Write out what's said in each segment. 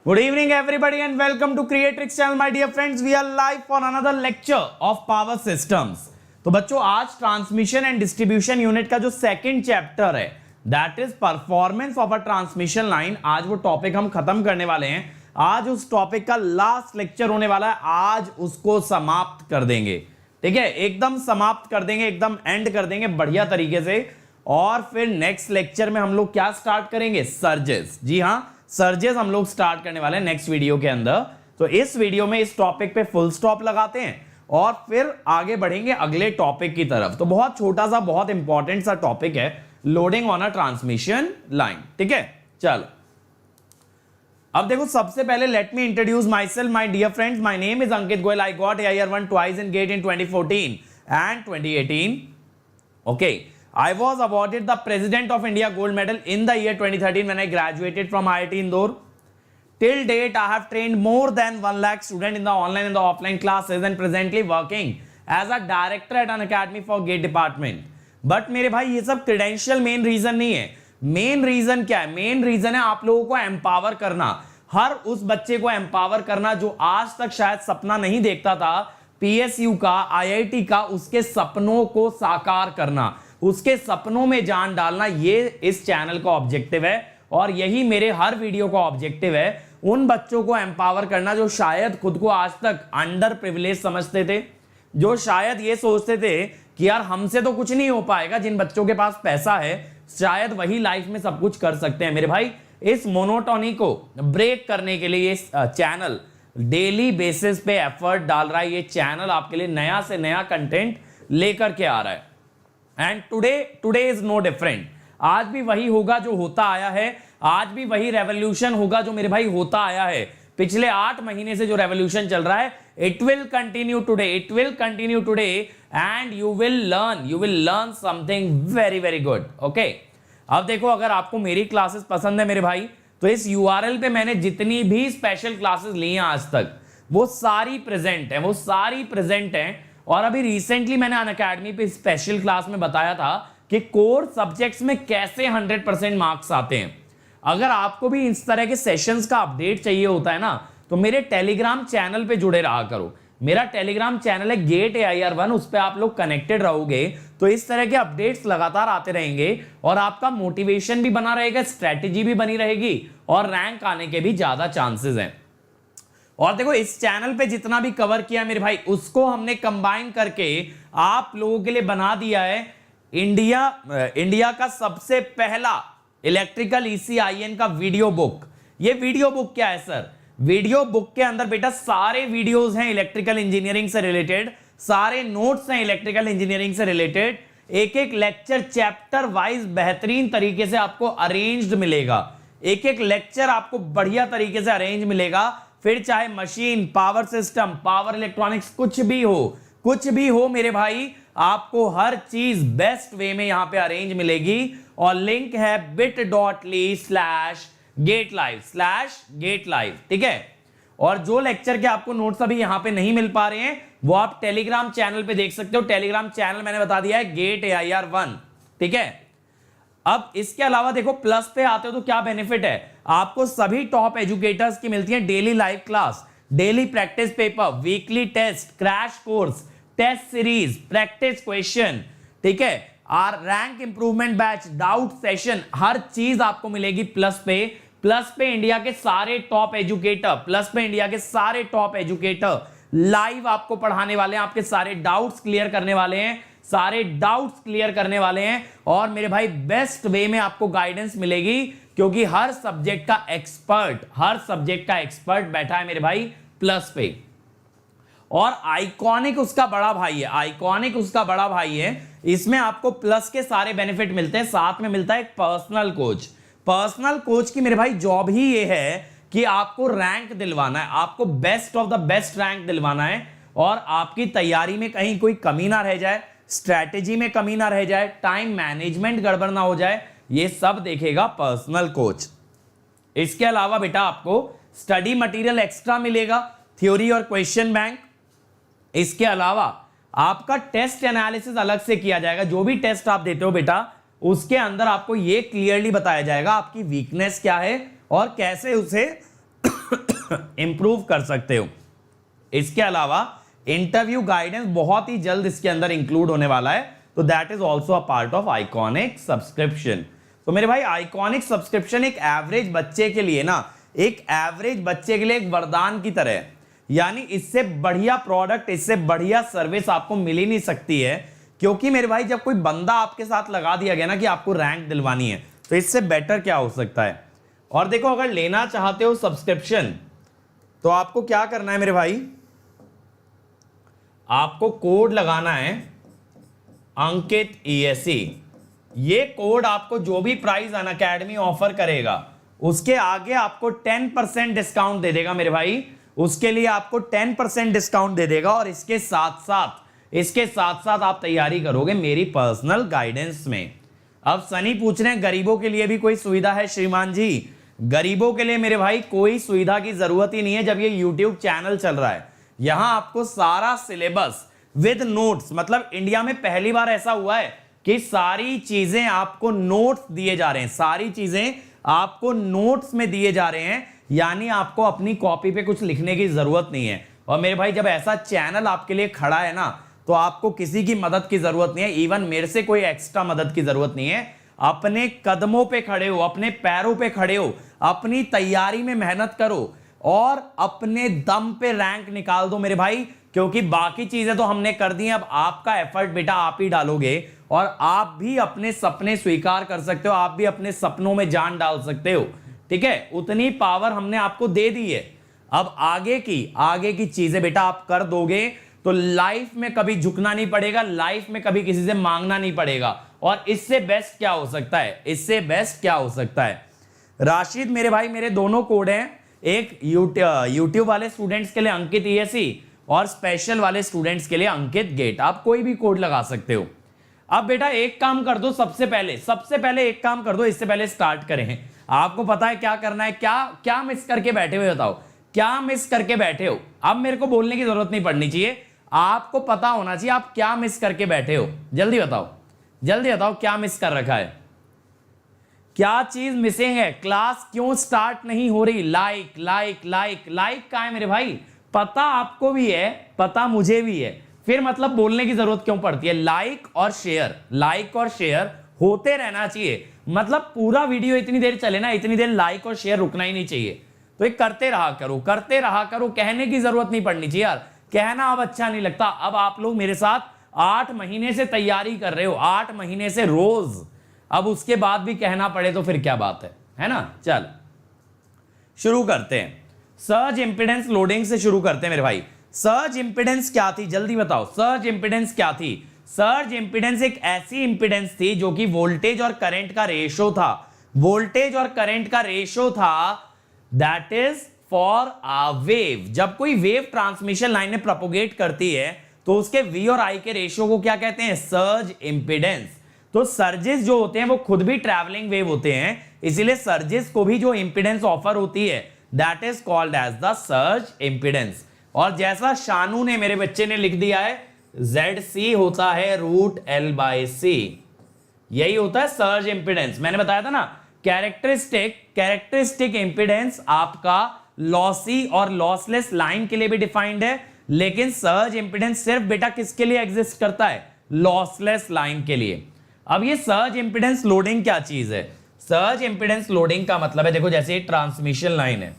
Good evening everybody and welcome to Creatrix channel my dear friends. We are live for another lecture of power systems. तो बच्चों आज transmission and distribution unit का जो second chapter है that is performance of a transmission line, आज वो topic हम खत्म करने वाले हैं। आज उस टॉपिक का लास्ट लेक्चर होने वाला है, आज उसको समाप्त कर देंगे। ठीक है, एकदम समाप्त कर देंगे, एकदम एंड कर देंगे बढ़िया तरीके से। और फिर नेक्स्ट लेक्चर में हम लोग क्या स्टार्ट करेंगे? सर्जेस। जी हाँ, सर्जेस हम लोग स्टार्ट करने वाले हैं नेक्स्ट वीडियो के अंदर। तो इस वीडियो में इस टॉपिक पे फुल स्टॉप लगाते हैं और फिर आगे बढ़ेंगे अगले टॉपिक की तरफ। तो बहुत छोटा सा बहुत इंपॉर्टेंट सा टॉपिक है, loading on a transmission line. ठीक है, चलो अब देखो, सबसे पहले let me introduce myself my dear friends. My name is Ankit Goyal. I got AIR1 twice in GATE in 2014 and 2018. Okay. I was awarded the President of India Gold Medal in the year 2013 when I graduated from IIT Indore. Till date, I have trained more than 1 lakh students in the online and the offline classes and presently working as a director at an academy for GATE department. But मेरे भाई ये सब credential main reason नहीं है। Main reason क्या है? Main reason है आप लोगों को एम्पावर करना, हर उस बच्चे को एम्पावर करना जो आज तक शायद सपना नहीं देखता था PSU का, IIT का, उसके सपनों को साकार करना, उसके सपनों में जान डालना। ये इस चैनल का ऑब्जेक्टिव है और यही मेरे हर वीडियो का ऑब्जेक्टिव है। उन बच्चों को एम्पावर करना जो शायद खुद को आज तक अंडर प्रिविलेज समझते थे, जो शायद ये सोचते थे कि यार हमसे तो कुछ नहीं हो पाएगा। जिन बच्चों के पास पैसा है शायद वही लाइफ में सब कुछ कर सकते हैं। मेरे भाई इस मोनोटोनी को ब्रेक करने के लिए ये चैनल डेली बेसिस पे एफर्ट डाल रहा है। ये चैनल आपके लिए नया से नया कंटेंट लेकर के आ रहा है and today is no different. आज भी वही होगा जो होता आया है, आज भी वही रेवोल्यूशन होगा जो मेरे भाई होता आया है। पिछले 8 महीने से जो रेवोल्यूशन चल रहा है, it will continue today, it will continue today and you will learn something very very good. Okay, अब देखो, अगर आपको मेरी क्लासेस पसंद है मेरे भाई, तो इस URL पे मैंने जितनी भी स्पेशल क्लासेस ली हैं आज तक, वो सारी प्रेजेंट हैं। और अभी रिसेंटली मैंने अनअकैडमी पे स्पेशल क्लास में बताया था कि कोर सब्जेक्ट्स में कैसे 100% मार्क्स आते हैं। अगर आपको भी इस तरह के सेशंस का अपडेट चाहिए होता है ना, तो मेरे टेलीग्राम चैनल पे जुड़े रहा करो। मेरा टेलीग्राम चैनल है गेट AIR1, उस पर आप लोग कनेक्टेड रहोगे तो इस तरह के अपडेट्स लगातार आते रहेंगे और आपका मोटिवेशन भी बना रहेगा, स्ट्रेटेजी भी बनी रहेगी और रैंक आने के भी ज्यादा चांसेस हैं। और देखो, इस चैनल पे जितना भी कवर किया मेरे भाई, उसको हमने कंबाइन करके आप लोगों के लिए बना दिया है इंडिया का सबसे पहला इलेक्ट्रिकल ECIN का वीडियो बुक। ये वीडियो बुक क्या है सर? वीडियो बुक के अंदर बेटा सारे वीडियोस हैं इलेक्ट्रिकल इंजीनियरिंग से रिलेटेड, सारे नोट्स हैं इलेक्ट्रिकल इंजीनियरिंग से रिलेटेड। एक एक लेक्चर चैप्टर वाइज बेहतरीन तरीके से आपको अरेंज्ड मिलेगा, एक एक लेक्चर आपको बढ़िया तरीके से अरेंज मिलेगा। फिर चाहे machine, power system, power electronics, कुछ भी हो मेरे भाई, आपको हर चीज बेस्ट वे में यहां पे अरेंज मिलेगी। और लिंक है bit.ly/gatelive। ठीक है, और जो लेक्चर के आपको नोट्स अभी यहां पे नहीं मिल पा रहे हैं वो आप टेलीग्राम चैनल पे देख सकते हो। टेलीग्राम चैनल मैंने बता दिया है, गेट AIR1। ठीक है, अब इसके अलावा देखो, प्लस पे आते हो तो क्या बेनिफिट है? आपको सभी टॉप एजुकेटर्स की मिलती है daily live class, daily practice paper, weekly test, crash course, test series, practice question. ठीक है, और rank improvement batch, doubt session, हर चीज आपको मिलेगी प्लस पे इंडिया के सारे टॉप एजुकेटर लाइव आपको पढ़ाने वाले हैं, आपके सारे डाउट्स क्लियर करने वाले हैं और मेरे भाई बेस्ट वे में आपको गाइडेंस मिलेगी, क्योंकि हर सब्जेक्ट का एक्सपर्ट बैठा है मेरे भाई प्लस पे। और आइकॉनिक उसका बड़ा भाई है, इसमें आपको प्लस के सारे बेनिफिट मिलते हैं। साथ में मिलता है एक पर्सनल कोच की मेरे भाई जॉब ही ये है कि आपको रैंक दिलवाना है, आपको best of the best rank दिलवाना है और आपकी तैयारी में कहीं कोई कमी ना रह जाए, स्ट्रैटेजी में कमी ना रह जाए, टाइम मैनेजमेंट गड़बड़ ना हो जाए, ये सब देखेगा पर्सनल कोच। इसके अलावा बेटा आपको स्टडी मटेरियल एक्स्ट्रा मिलेगा, थ्योरी और क्वेश्चन बैंक। इसके अलावा आपका टेस्ट एनालिसिस अलग से किया जाएगा। जो भी टेस्ट आप देते हो बेटा, उसके अंदर आपको यह क्लियरली बताया जाएगा आपकी वीकनेस क्या है और कैसे उसे इंप्रूव कर सकते हो। इसके अलावा इंटरव्यू गाइडेंस बहुत ही जल्द इसके अंदर इंक्लूड होने वाला है, तो that is also a part of iconic subscription. तो मेरे भाई आइकॉनिक सब्सक्रिप्शन एक एवरेज बच्चे के लिए ना, एक एवरेज बच्चे के लिए एक वरदान की तरह है। यानी इससे बढ़िया प्रोडक्ट, इससे बढ़िया सर्विस आपको मिल ही नहीं सकती है, क्योंकि मेरे भाई जब कोई बंदा आपके साथ लगा दिया गया ना कि आपको रैंक दिलवानी है, तो इससे बेटर क्या हो सकता है। और देखो, अगर लेना चाहते हो सब्सक्रिप्शन, तो आपको क्या करना है मेरे भाई, आपको कोड लगाना है अंकित ESE। ये कोड आपको जो भी प्राइस अनअकैडमी ऑफर करेगा उसके आगे आपको 10% डिस्काउंट दे देगा मेरे भाई। उसके लिए आपको 10% डिस्काउंट दे देगा, और इसके साथ साथ आप तैयारी करोगे मेरी पर्सनल गाइडेंस में। अब सनी पूछ रहे हैं गरीबों के लिए भी कोई सुविधा है श्रीमान जी? गरीबों के लिए मेरे भाई कोई सुविधा की जरूरत ही नहीं है। जब ये YouTube चैनल चल रहा है, यहां आपको सारा सिलेबस विद नोट्स, मतलब इंडिया में पहली बार ऐसा हुआ है कि सारी चीजें आपको नोट्स दिए जा रहे हैं, सारी चीजें आपको नोट्स में दिए जा रहे हैं। यानी आपको अपनी कॉपी पे कुछ लिखने की जरूरत नहीं है। और मेरे भाई जब ऐसा चैनल आपके लिए खड़ा है ना, तो आपको किसी की मदद की जरूरत नहीं है, इवन मेरे से कोई एक्स्ट्रा मदद की जरूरत नहीं है। अपने कदमों पे खड़े हो, अपने पैरों पे खड़े हो, अपनी तैयारी में मेहनत करो और अपने दम पे रैंक निकाल दो मेरे भाई, क्योंकि बाकी चीजें तो हमने कर दी हैं। अब आपका एफर्ट बेटा आप ही डालोगे, और आप भी अपने सपने स्वीकार कर सकते हो, आप भी अपने सपनों में जान डाल सकते हो। ठीक है, उतनी पावर हमने आपको दे दी है। अब आगे की चीजें बेटा आप कर दोगे तो लाइफ में कभी झुकना नहीं पड़ेगा, लाइफ में कभी किसी से मांगना नहीं पड़ेगा। और इससे बेस्ट क्या हो सकता है, इससे बेस्ट क्या हो सकता है? राशिद मेरे भाई, मेरे दोनों कोड हैं, एक यूट्यूब वाले स्टूडेंट्स के लिए अंकित ESE और स्पेशल वाले स्टूडेंट्स के लिए अंकित गेट। आप कोई भी कोड लगा सकते हो। अब बेटा एक काम कर दो, सबसे पहले एक काम कर दो, इससे पहले स्टार्ट करें। आपको पता है क्या करना है? क्या मिस करके बैठे हुए बताओ, क्या मिस करके बैठे हो? अब मेरे को बोलने की जरूरत नहीं पड़नी चाहिए, आपको पता होना चाहिए आप क्या मिस करके बैठे हो। जल्दी बताओ क्या मिस कर रखा है, क्या चीज मिसिंग है? क्लास क्यों स्टार्ट नहीं हो रही? लाइक कहां है मेरे भाई? पता आपको भी है, पता मुझे भी है, फिर मतलब बोलने की जरूरत क्यों पड़ती है? लाइक और शेयर होते रहना चाहिए। मतलब पूरा वीडियो इतनी देर चले ना, इतनी देर लाइक और शेयर रुकना ही नहीं चाहिए। तो ये करते रहा करो, कहने की जरूरत नहीं पड़नी चाहिए यार। कहना अब अच्छा नहीं लगता। अब आप लोग मेरे साथ 8 महीने से तैयारी कर रहे हो, 8 महीने से रोज, अब उसके बाद भी कहना पड़े तो फिर क्या बात है ना? चल शुरू करते हैं, सर्ज इंपीडेंस लोडिंग से शुरू करते हैं मेरे भाई। सर्ज इंपीडेंस क्या थी, जल्दी बताओ, सर्ज इंपीडेंस क्या थी? सर्ज इंपीडेंस एक ऐसी इंपीडेंस थी जो कि वोल्टेज और करंट का रेशो था, that is for a wave. जब कोई वेव ट्रांसमिशन लाइन में प्रोपोगेट करती है तो उसके V और I के रेशियो को क्या कहते हैं? Surge impedance. तो सर्जेस जो होते हैं वो खुद भी ट्रैवलिंग वेव होते हैं, इसीलिए सर्जेस को भी जो इंपीडेंस ऑफर होती है that is called as the surge impedance. और जैसा शानू ने, मेरे बच्चे ने लिख दिया है, ZC होता है √L/C, यही होता है सर्ज इंपीडेंस। मैंने बताया था ना, कैरेक्टरिस्टिक इंपीडेंस आपका लॉसी और लॉसलेस लाइन के लिए भी डिफाइंड है, लेकिन सर्ज इंपीडेंस सिर्फ बेटा किसके लिए एग्जिस्ट करता है? लॉसलेस लाइन के लिए। अब ये सर्ज इंपीडेंस लोडिंग क्या चीज है? सर्ज इंपीडेंस लोडिंग का मतलब है, देखो जैसे ये ट्रांसमिशन लाइन है,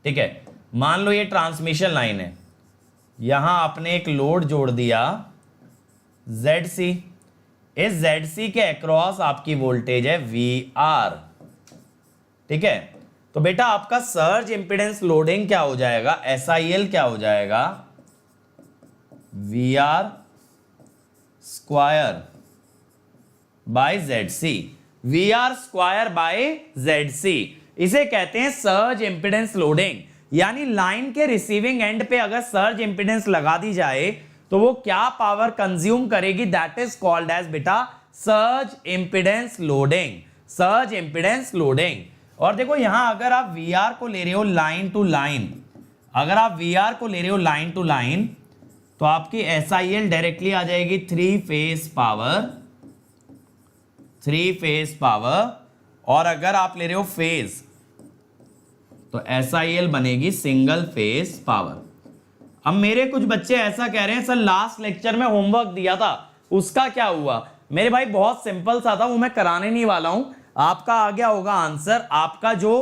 ठीक है, मान लो ये ट्रांसमिशन लाइन है, यहां आपने एक लोड जोड़ दिया ZC, इस ZC के अक्रॉस आपकी वोल्टेज है VR, ठीक है। तो बेटा आपका सर्ज इंपीडेंस लोडिंग क्या हो जाएगा? SIL क्या हो जाएगा? VR square by ZC, VR square by ZC, इसे कहते हैं सर्ज इंपीडेंस लोडिंग। यानी लाइन के रिसीविंग एंड पे अगर सर्ज इंपीडेंस लगा दी जाए तो वो क्या पावर कंज्यूम करेगी? दैट इज कॉल्ड एज बेटा surge impedance loading, surge impedance loading. और देखो यहां अगर आप VR को ले रहे हो लाइन टू लाइन, अगर आप VR को ले रहे हो लाइन टू लाइन, तो आपकी SIL डायरेक्टली आ जाएगी 3 फेज पावर। और अगर आप ले रहे हो फेज, तो SIL बनेगी सिंगल फेज पावर। अब मेरे कुछ बच्चे ऐसा कह रहे हैं सर लास्ट लेक्चर में होमवर्क दिया था उसका क्या हुआ? मेरे भाई बहुत सिंपल सा था, वो मैं कराने नहीं वाला हूं। आपका आ गया होगा आंसर। आपका जो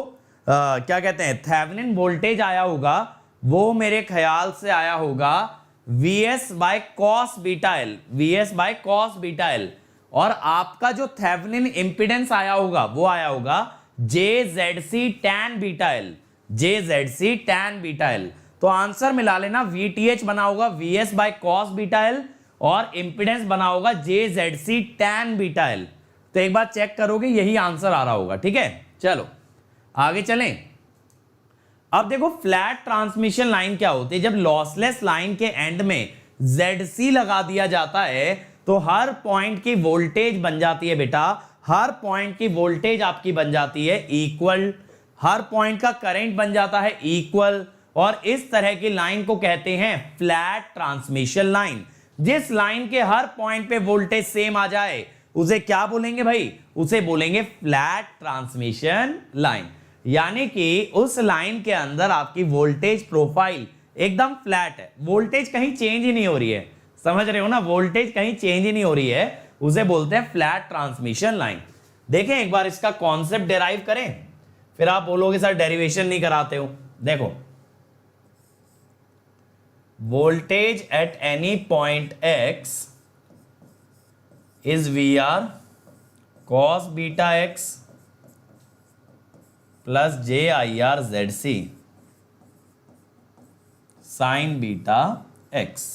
क्या कहते हैं थेवेनिन वोल्टेज आया होगा वो मेरे ख्याल से आया होगा VS by cos beta L, VS by cos beta L. और आपका जो थेवेनिन इंपीडेंस आया होगा वो आया होगा JZC tan beta L, JZC tan beta L. तो आंसर मिला लेना, VTH बना होगा VS by cos beta L और इंपीडेंस बना होगा JZC tan बीटा एल। तो एक बार चेक करोगे यही आंसर आ रहा होगा। ठीक है, चलो आगे चलें। अब देखो फ्लैट ट्रांसमिशन लाइन क्या होती है, जब लॉसलेस लाइन के एंड में ZC लगा दिया जाता है तो हर पॉइंट की वोल्टेज बन जाती है बेटा, हर पॉइंट की वोल्टेज आपकी बन जाती है इक्वल, हर पॉइंट का करंट बन जाता है इक्वल। और इस तरह की लाइन को कहते हैं फ्लैट ट्रांसमिशन लाइन। जिस लाइन के हर पॉइंट पे वोल्टेज सेम आ जाए उसे क्या बोलेंगे भाई? उसे बोलेंगे फ्लैट ट्रांसमिशन लाइन। यानी कि उस लाइन के अंदर आपकी वोल्टेज प्रोफाइल एकदम फ्लैट है, वोल्टेज कहीं चेंज ही नहीं हो रही है। समझ रहे हो ना, वोल्टेज कहीं चेंज ही नहीं हो रही है, उसे बोलते हैं फ्लैट ट्रांसमिशन लाइन। देखें एक बार इसका कॉन्सेप्ट डिराइव करें, फिर आप बोलोगे सर डेरिवेशन नहीं कराते हो। देखो voltage at any point x is VR cos beta x plus JIR ZC sin beta x।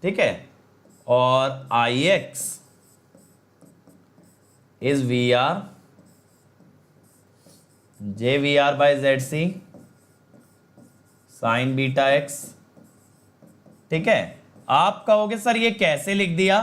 ठीक है, और IX is VR JVR by ZC sin beta x। ठीक है, आप कहोगे सर ये कैसे लिख दिया?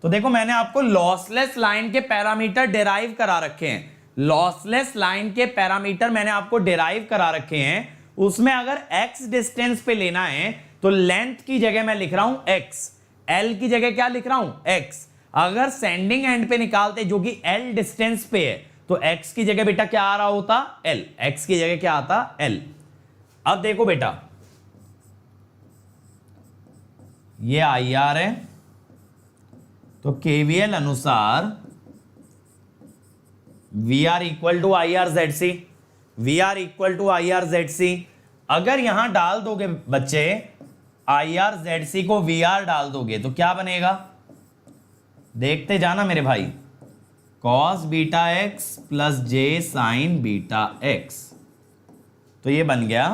तो देखो मैंने आपको लॉसलेस लाइन के पैरामीटर डिराइव करा रखे हैं, लॉसलेस लाइन के पैरामीटर मैंने आपको डिराइव करा रखे हैं। उसमें अगर x डिस्टेंस पे लेना है तो लेंथ की जगह मैं लिख रहा हूं x, l की जगह क्या लिख रहा हूं x। अगर सेंडिंग एंड पे निकालते जो कि l डिस्टेंस पे है तो x की जगह बेटा क्या आ रहा होता? l, x की जगह क्या आता? l। अब देखो बेटा ये IR है तो KVL अनुसार VR equal to IR ZC, VR equal to IR ZC। अगर यहां डाल दोगे बच्चे IR ZC को VR डाल दोगे तो क्या बनेगा? देखते जाना मेरे भाई, cos beta x plus J sin beta x। तो ये बन गया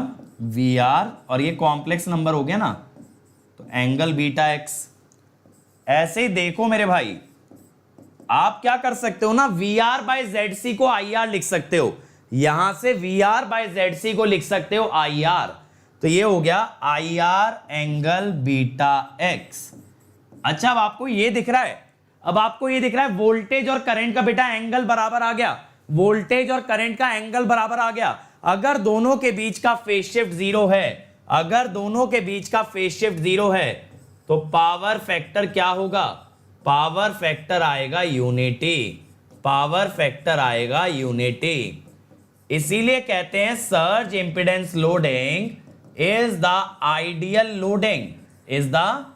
VR और ये कॉम्प्लेक्स नंबर हो गया ना, तो एंगल बीटा x। ऐसे ही देखो मेरे भाई, आप क्या कर सकते हो ना, VR बाय ZC को IR लिख सकते हो, यहां से VR बाय ZC को लिख सकते हो IR। तो ये हो गया IR एंगल बीटा x। अच्छा अब आपको ये दिख रहा है, अब आपको ये दिख रहा है वोल्टेज और करंट का बेटा एंगल बराबर आ गया, वोल्टेज और करंट का एंगल बराबर आ गया। अगर दोनों के बीच का फेज शिफ्ट 0 है, अगर दोनों के बीच का फेज शिफ्ट 0 है तो पावर फैक्टर क्या होगा? पावर फैक्टर आएगा यूनिटी, पावर फैक्टर आएगा यूनिटी। इसीलिए कहते हैं surge impedance loading is the ideal loading, is the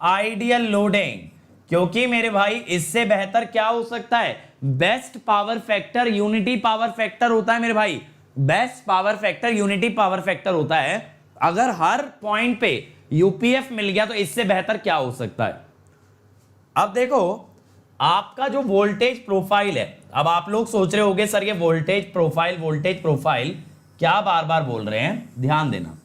ideal loading. क्योंकि मेरे भाई इससे बेहतर क्या हो सकता है? Best power factor unity power factor होता है मेरे भाई, best power factor unity power factor होता है। अगर हर पॉइंट पे यूपीएफ मिल गया तो इससे बेहतर क्या हो सकता है? अब देखो आपका जो वोल्टेज प्रोफाइल है, अब आप लोग सोच रहे होंगे सर ये वोल्टेज प्रोफाइल क्या बार बार बोल रहे हैं? ध्यान देना,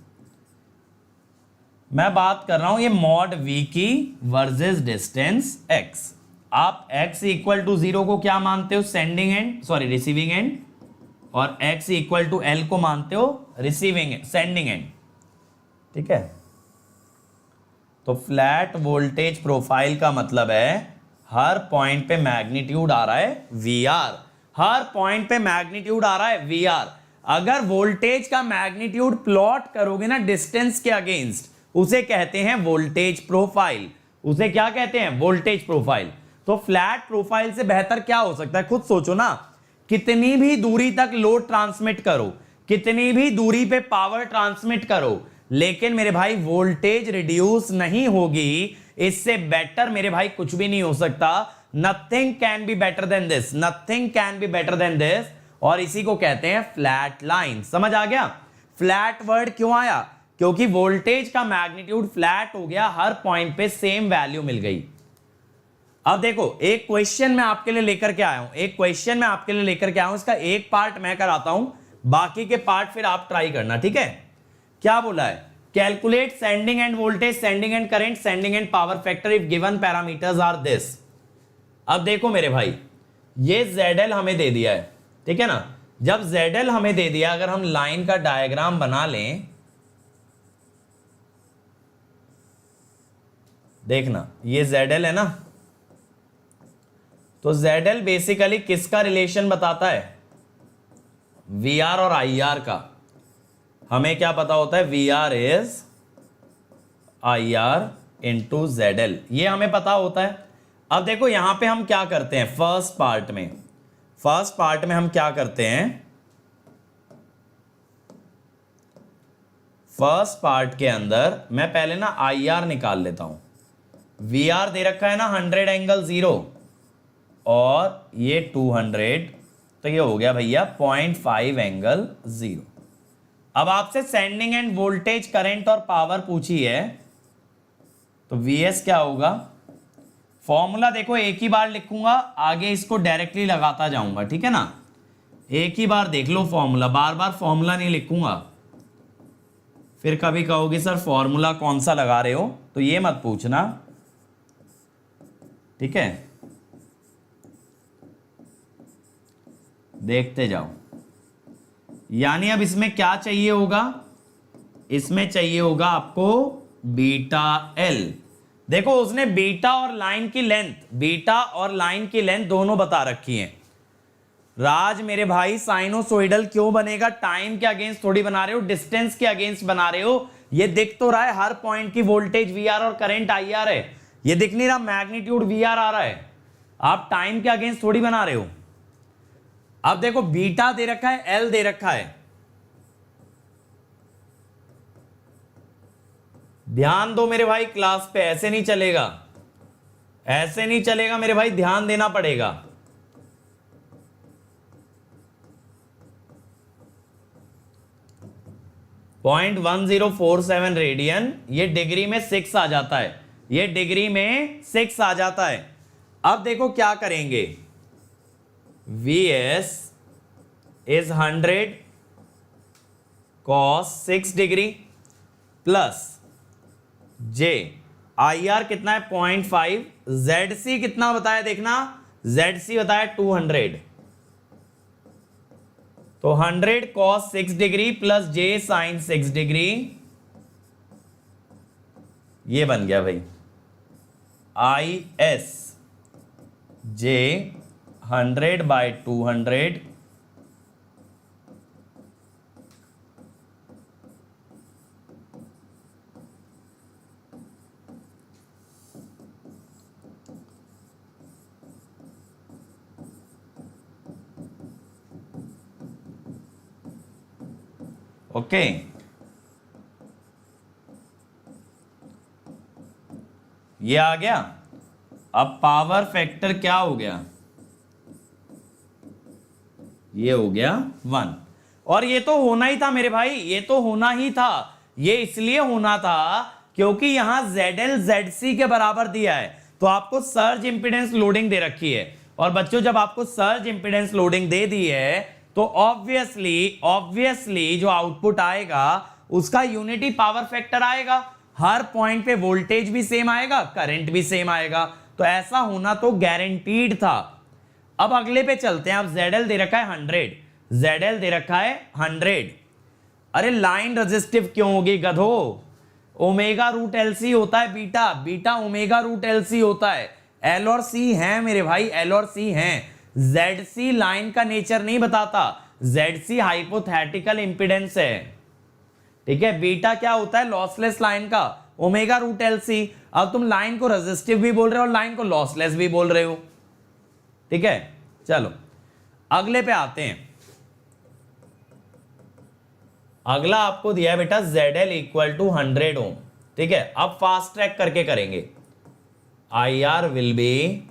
मैं बात कर रहा हूं ये मॉड V की वर्सेस डिस्टेंस x। आप x इक्वल टू 0 को क्या मानते हो? Sending end, sorry receiving end, और x इक्वल टू l को मानते हो रिसीविंग सेंडिंग एंड। ठीक है, तो फ्लैट वोल्टेज प्रोफाइल का मतलब है हर पॉइंट पे मैग्नीट्यूड आ रहा है VR, हर पॉइंट पे मैग्नीट्यूड आ रहा है VR। अगर वोल्टेज का मैग्नीट्यूड प्लॉट करोगे ना डिस्टेंस के अगेंस्ट, उसे कहते हैं वोल्टेज प्रोफाइल, उसे क्या कहते हैं? Voltage profile. तो फ्लैट प्रोफाइल से बेहतर क्या हो सकता है? खुद सोचो ना, कितनी भी दूरी तक लोड ट्रांसमिट करो, कितनी भी दूरी पे पावर ट्रांसमिट करो, लेकिन मेरे भाई वोल्टेज रिड्यूस नहीं होगी। इससे बेटर मेरे भाई कुछ भी नहीं हो सकता। Nothing can be better than this, nothing can be better than this. और इसी को कहते हैं फ्लैट लाइन। समझ आ गया? फ्लैट वर्ड क्यों आया? क्योंकि वोल्टेज का मैग्नीट्यूड फ्लैट हो गया, हर पॉइंट पे सेम वैल्यू मिल गई। अब देखो, एक क्वेश्चन मैं आपके लिए लेकर के आया हूं, एक क्वेश्चन मैं आपके लिए लेकर के आया हूं। इसका एक पार्ट मैं कराता हूं, बाकी के पार्ट फिर आप ट्राई करना, ठीक है? क्या बोला है? Calculate sending end voltage, sending end current, sending end power factor if given parameters are this. अब देखो मेरे भाई, ये ZL हमें दे दिया है, ठीक है ना? जब ZL हमें दे दिया, अगर हम लाइन का डायग्राम बना लें, देखना ये ZL है ना, तो ZL बेसिकली किसका रिलेशन बताता है? VR और IR का। हमें क्या पता होता है? VR is IR into ZL, ये हमें पता होता है। अब देखो यहां पे हम क्या करते हैं, फर्स्ट पार्ट में हम क्या करते हैं? फर्स्ट पार्ट के अंदर मैं पहले ना IR निकाल लेता हूं। VR दे रखा है ना 100 एंगल 0 और ये 200, तो ये हो गया भैया 0.5 एंगल 0। अब आपसे सेंडिंग एंड वोल्टेज, करंट और पावर पूछी है, तो VS क्या होगा? फॉर्मूला देखो एक ही बार लिखूंगा, आगे इसको डायरेक्टली लगाता जाऊंगा, ठीक है ना? एक ही बार देख लो फॉर्मूला, बार बार फॉर्मूला नहीं लिखूंगा। फिर कभी कहोगे सर फॉर्मूला कौन सा लगा रहे हो, तो ये मत पूछना, ठीक है? देखते जाओ। यानी अब इसमें क्या चाहिए होगा? इसमें चाहिए होगा आपको बीटा एल। देखो उसने बीटा और लाइन की लेंथ दोनों बता रखी हैं। राज मेरे भाई साइनोसोइडल क्यों बनेगा? टाइम के अगेंस्ट थोड़ी बना रहे हो, डिस्टेंस के अगेंस्ट बना रहे हो। ये दिख तो रहा है हर पॉइंट की वोल्टेज VR और करंट IR है, ये दिख नहीं रहा मैग्नीट्यूड VR आ रहा है। आप टाइम के अगेंस्ट थोड़ी बना रहे हो। अब देखो बीटा दे रखा है, एल दे रखा है। ध्यान दो मेरे भाई क्लास पे, ऐसे नहीं चलेगा, ऐसे नहीं चलेगा मेरे भाई, ध्यान देना पड़ेगा। .1047 रेडियन, ये डिग्री में 6 आ जाता है, ये डिग्री में 6 आ जाता है। अब देखो क्या करेंगे, VS is 100 cos 6 degree plus J IR कितना है 0.5, ZC कितना बताया देखना, ZC बताया 200, तो 100 cos 6 degree plus J sin 6 degree, ये बन गया भाई IS J 100 बाय 200 ओके। ये आ गया। अब पावर फैक्टर क्या हो गया? ये हो गया 1। और ये तो होना ही था मेरे भाई, ये तो होना ही था। ये इसलिए होना था क्योंकि यहां ZL ZC के बराबर दिया है, तो आपको सर्ज इंपीडेंस लोडिंग दे रखी है। और बच्चों जब आपको सर्ज इंपीडेंस लोडिंग दे दी है तो ऑब्वियसली जो आउटपुट आएगा उसका यूनिटी पावर फैक्टर आएगा। हर पॉइंट पे वोल्टेज भी सेम आएगा, करंट भी सेम आएगा, तो ऐसा होना तो गारंटीड था। अब अगले पे चलते हैं। अब ZL दे रखा है 100, ZL दे रखा है 100। अरे लाइन रेजिस्टिव क्यों होगी गधो? ओमेगा रूट LC होता है beta, beta omega root LC होता है। L और C हैं मेरे भाई, L और C हैं। ZC लाइन का नेचर नहीं बताता, ZC हाइपोथेटिकल इंपीडेंस है, ठीक है। बीटा क्या होता है? लॉसलेस लाइन का ओमेगा रूट LC। अब तुम लाइन को रेजिस्टिव भी बोल रहे हो और लाइन को लॉसलेस भी बोल रहे हो, ठीक है। चलो अगले पे आते हैं। अगला आपको दिया है बेटा ZL इक्वल टू 100 ओम, ठीक है। अब फास्ट ट्रैक करके करेंगे। IR विल बी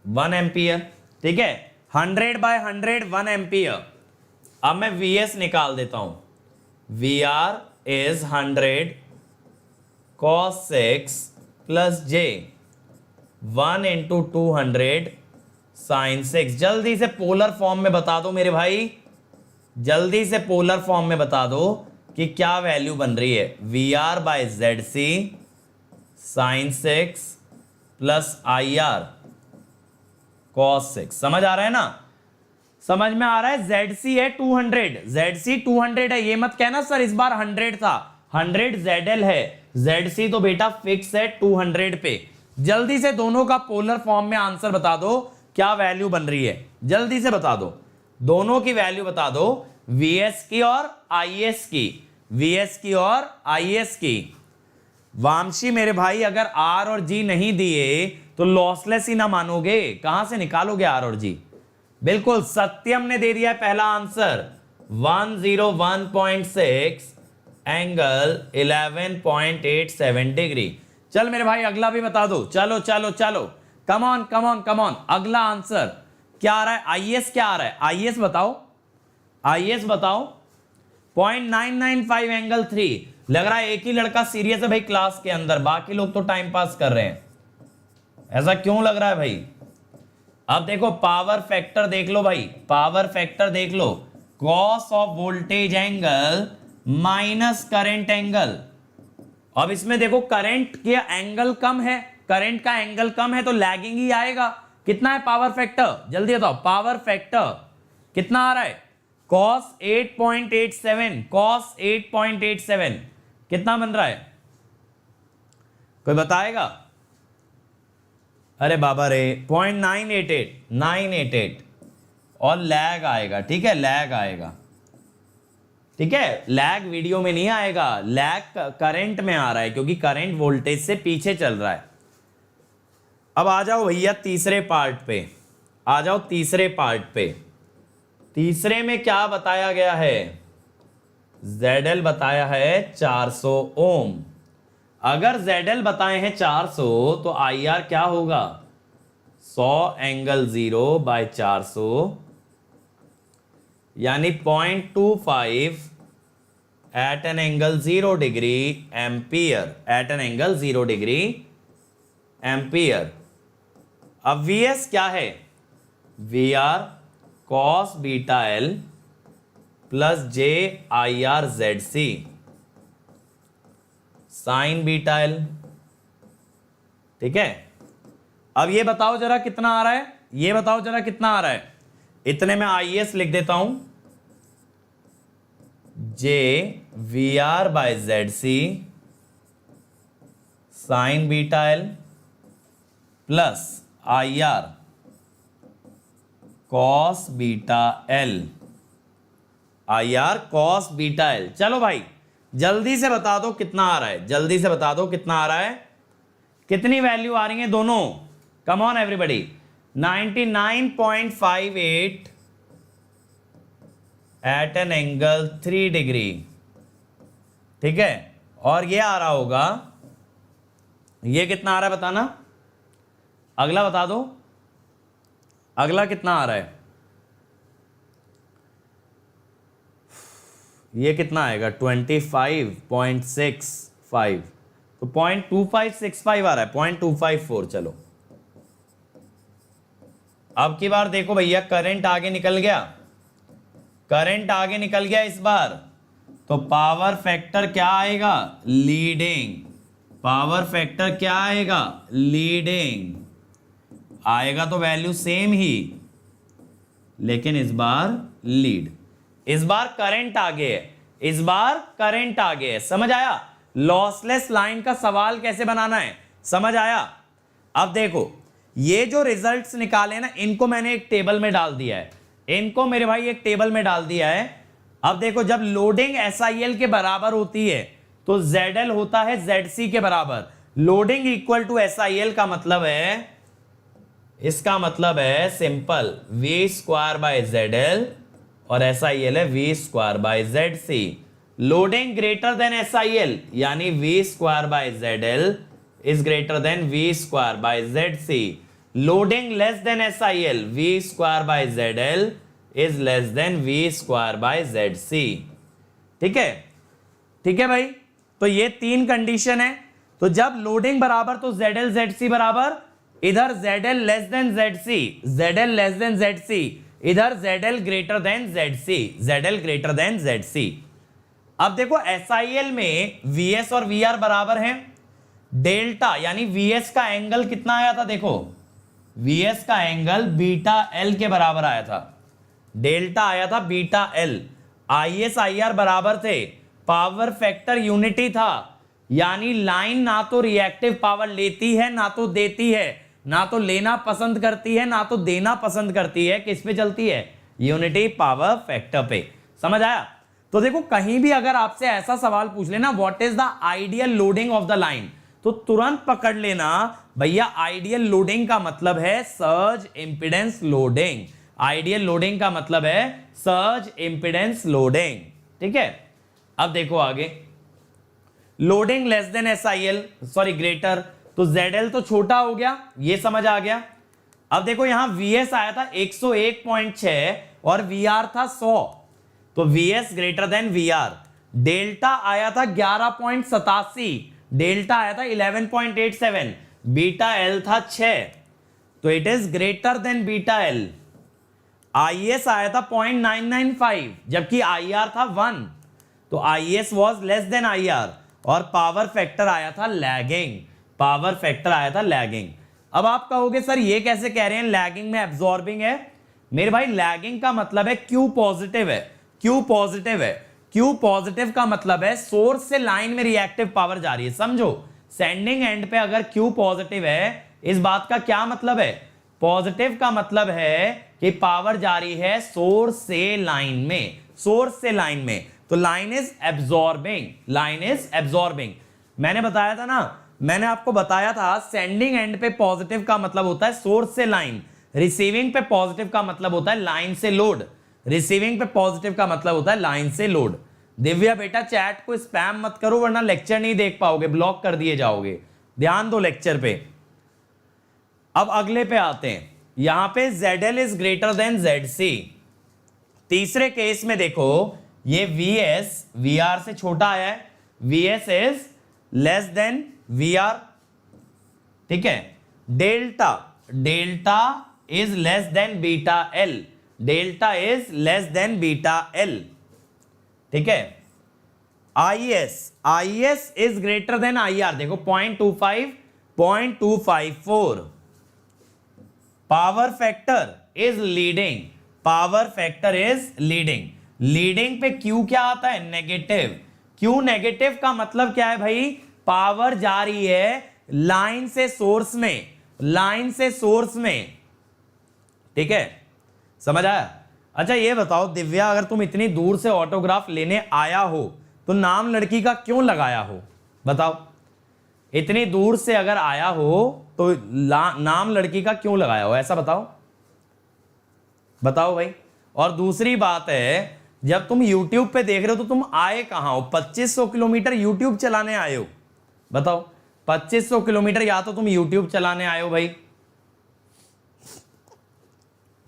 1 एम्पियर, ठीक है। 100/100 1 एम्पियर। अब मैं VS निकाल देता हूं। VR is 100 cos 6 plus J 1 into 200 sin 6। जल्दी से पोलर फॉर्म में बता दो मेरे भाई, जल्दी से पोलर फॉर्म में बता दो कि क्या वैल्यू बन रही है। VR/ZC sin 6 plus IR cos 6। समझ आ रहा है ना, समझ में आ रहा है। ZC है 200, ZC 200 है। ये मत कहना सर इस बार 100 था, 100 ZL है, ZC तो बेटा फिक्स है 200 पे। जल्दी से दोनों का पोलर फॉर्म में आंसर बता दो, क्या वैल्यू बन रही है, जल्दी से बता दो। दोनों की वैल्यू बता दो, VS की और IS की, VS की और IS की। वामशी मेरे भाई अगर R और G नहीं दिए तो लॉसलेस ही ना मानोगे, कहां से निकालोगे R और G। बिल्कुल सत्यम ने दे दिया है पहला आंसर 101.6 एंगल 11.87 डिग्री। चल मेरे भाई अगला भी बता दो, चलो चलो चलो, come on come on come on. अगला आंसर क्या आ रहा है, IS क्या आ रहा है, IS बताओ, IS बताओ। 0.995 एंगल 3। लग रहा है एक ही लड़का सीरियस है भाई क्लास के अंदर, बाकी लोग तो टाइम पास कर रहे हैं। ऐसा क्यों लग रहा है भाई। अब देखो पावर फैक्टर देख लो भाई, पावर फैक्टर देख लो। Cos of voltage angle minus current angle. अब इसमें देखो करंट का एंगल कम है, करंट का एंगल कम है तो लैगिंग ही आएगा। कितना है पावर फैक्टर, जल्दी बताओ। पावर फैक्टर कितना आ रहा है, cos 8.87, cos 8.87 कितना बन रहा है, कोई बताएगा। अरे बाबा रे 0.988 और लैग आएगा, ठीक है, लैग आएगा, ठीक है। लैग वीडियो में नहीं आएगा, लैग करंट में आ रहा है क्योंकि करंट वोल्टेज से पीछे चल रहा है। अब आ जाओ भैया तीसरे पार्ट पे, आ जाओ तीसरे पार्ट पे। तीसरे में क्या बताया गया है, ZL बताया है 400 ओम। अगर ZL बताए हैं 400 तो IR क्या होगा 100 एंगल 0/400 यानी 0.25 at an angle 0 degree ampere, at an angle 0 degree ampere. अब VS क्या है, VR cos beta L plus J IR ZC sine beta L, ठीक है। अब ये बताओ जरा कितना आ रहा है, ये बताओ जरा कितना आ रहा है। इतने में IS लिख देता हूं, J VR/ZC sign beta L plus IR cos beta L, IR cos beta L। चलो भाई जल्दी से बता दो कितना आ रहा है, जल्दी से बता दो कितना आ रहा है, कितनी वैल्यू आ रही है दोनों। Come on everybody. 99.58 at an angle 3 degree, ठीक है। और ये आ रहा होगा, ये कितना आ रहा है बताना, अगला बता दो, अगला कितना आ रहा है, ये कितना आएगा 25.65, तो 0.2565 आ रहा है, 0.254। चलो अब की बार देखो भैया करंट आगे निकल गया, करंट आगे निकल गया इस बार, तो पावर फैक्टर क्या आएगा लीडिंग, पावर फैक्टर क्या आएगा लीडिंग आएगा, तो वैल्यू सेम ही लेकिन इस बार लीड, इस बार करंट आगे है, इस बार करंट आगे है। समझ आया लॉसलेस लाइन का सवाल कैसे बनाना है, समझ आया। अब देखो ये जो रिजल्ट्स निकाले ना, इनको मैंने एक टेबल में डाल दिया है, इनको मेरे भाई एक टेबल में डाल दिया है। अब देखो जब लोडिंग SIL के बराबर होती है तो ZL होता है ZC के बराबर। लोडिंग इक्वल टू SIL का मतलब है इसका मतलब है simple V square by Z L और एस आई एल है V square by Z C. Loading greater than S I L यानी V square by Z L is greater than V square by Z C. Loading less than S I L V square by Z L is less than V square by Z C. ठीक है, ठीक है भाई। तो ये तीन condition है। तो जब लोडिंग बराबर तो जेड एल जेड सी बराबर, इधर Z L less than Z C, Z L less than Z C, इधर Z L greater than Z C, Z L greater than Z C. अब देखो एस आई एल में V S और V R बराबर हैं। Delta यानी V S का angle कितना आया था, देखो वी एस का एंगल बीटा एल के बराबर आया था, डेल्टा आया था beta L. I S I R बराबर थे, पावर फैक्टर यूनिटी था, यानी लाइन ना तो रिएक्टिव पावर लेती है ना तो देती है, ना तो लेना पसंद करती है ना तो देना पसंद करती है। किस पे चलती है, यूनिटी पावर फैक्टर पे। समझ आया। तो देखो कहीं भी अगर आपसे ऐसा सवाल पूछ लेना what is the ideal loading of the line, तो तुरंत पकड़ लेना भैया आइडियल लोडिंग का मतलब है surge impedance loading. Ideal loading का मतलब है सर्ज इंपीडेंस लोडिंग। ठीक है, अब देखो आगे loading less than S I L sorry greater, तो जेड एल तो छोटा हो गया, ये समझ आ गया। अब देखो यहां वी एस आया था 101.6 और वी आर था 100, तो V S greater than V R. Delta आया था 11.87, डेल्टा आया था 11.87, बीटा एल था 6, तो it is greater than beta L. I S आया था 0.995 जबकि आई आर था 1, तो I S was less than I R और पावर फैक्टर आया था लैगिंग, पावर फैक्टर आया था लैगिंग। अब आप कहोगे सर ये कैसे कह रहे हैं लैगिंग में एब्जॉर्बिंग है। मेरे भाई लैगिंग का मतलब है क्यू पॉजिटिव है, क्यू पॉजिटिव है। क्यू पॉजिटिव का मतलब है सोर्स से लाइन में रिएक्टिव पावर जा रही है। समझो सेंडिंग एंड पे अगर क्यू पॉजिटिव है, इस बात का क्या मतलब है, पॉजिटिव का मतलब है कि पावर जा रही है सोर्स से लाइन में, सोर्स से लाइन में, तो line is absorbing, line is absorbing. मैंने बताया था ना, मैंने आपको बताया था सेंडिंग एंड पे पॉजिटिव का मतलब होता है सोर्स से लाइन, रिसीविंग पे पॉजिटिव का मतलब होता है लाइन से लोड, रिसीविंग पे पॉजिटिव का मतलब होता है लाइन से लोड। दिव्या बेटा चैट को स्पैम मत करो वरना लेक्चर नहीं देख पाओगे, ब्लॉक कर दिए जाओगे, ध्यान दो लेक्चर पे। अब अगले पे आते हैं, यहां पे ZL is greater then ZC। तीसरे केस में देखो ये VS VR से छोटा आया है, VS is less then VR। ठीक है, delta, delta is less then beta L, delta is less then beta L. ठीक है, IS, IS is greater then IR, देखो 0.25, 0.254। Power factor is leading, power factor is leading. Leading पे Q क्या आता है, negative. Q negative का मतलब क्या है भाई, पावर जा रही है लाइन से सोर्स में, लाइन से सोर्स में। ठीक है, समझ आया। अच्छा ये बताओ दिव्या, अगर तुम इतनी दूर से ऑटोग्राफ लेने आया हो तो नाम लड़की का क्यों लगाया हो, बताओ। इतनी दूर से अगर आया हो तो नाम लड़की का क्यों लगाया हो, ऐसा बताओ, बताओ भाई। और दूसरी बात है, जब तुम YouTube पे देख रहे हो तो तुम आए कहां हो, 2500 किलोमीटर YouTube चलाने आए हो, बताओ। 2500 किलोमीटर या तो तुम YouTube चलाने आए हो भाई,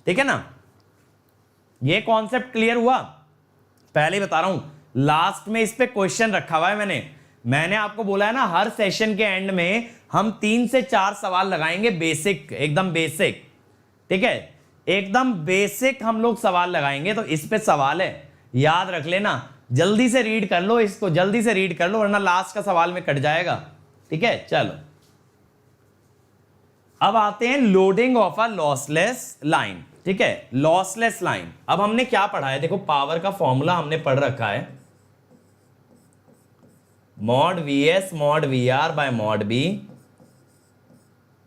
ठीक है ना। ये कॉन्सेप्ट क्लियर हुआ, पहले बता रहा हूं, लास्ट में इस पे क्वेश्चन रखा हुआ है मैंने आपको बोला है ना हर सेशन के एंड में हम 3 से 4 सवाल लगाएंगे, बेसिक, एकदम बेसिक। ठीक है, एकदम बेसिक हम लोग सवाल लगाएंगे, तो इस पे सवाल है, याद रख लेना। जल्दी से रीड कर लो इसको, जल्दी से रीड कर लो वरना लास्ट का सवाल में कट जाएगा। ठीक है, चलो अब आते हैं loading of a lossless line. ठीक है, लॉसलेस लाइन। अब हमने क्या पढ़ा है, देखो पावर का फॉर्मूला हमने पढ़ रखा है, mod VS mod VR bye mod B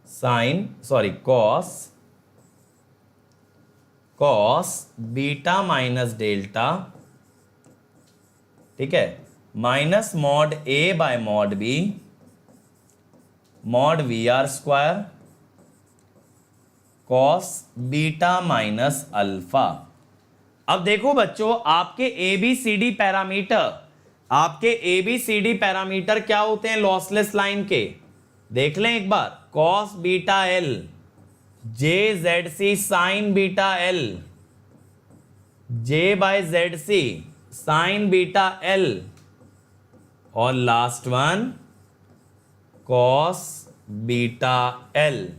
sine cos beta minus delta, ठीक है, minus mod A bye mod B mod VR square cos beta minus alpha. अब देखो बच्चों, आपके ABCD पैरामीटर क्या होते हैं लॉसलेस लाइन के, देख लें एक बार। Cos beta L, JZC sine beta L, J/ZC sine beta L, और last one cos beta L.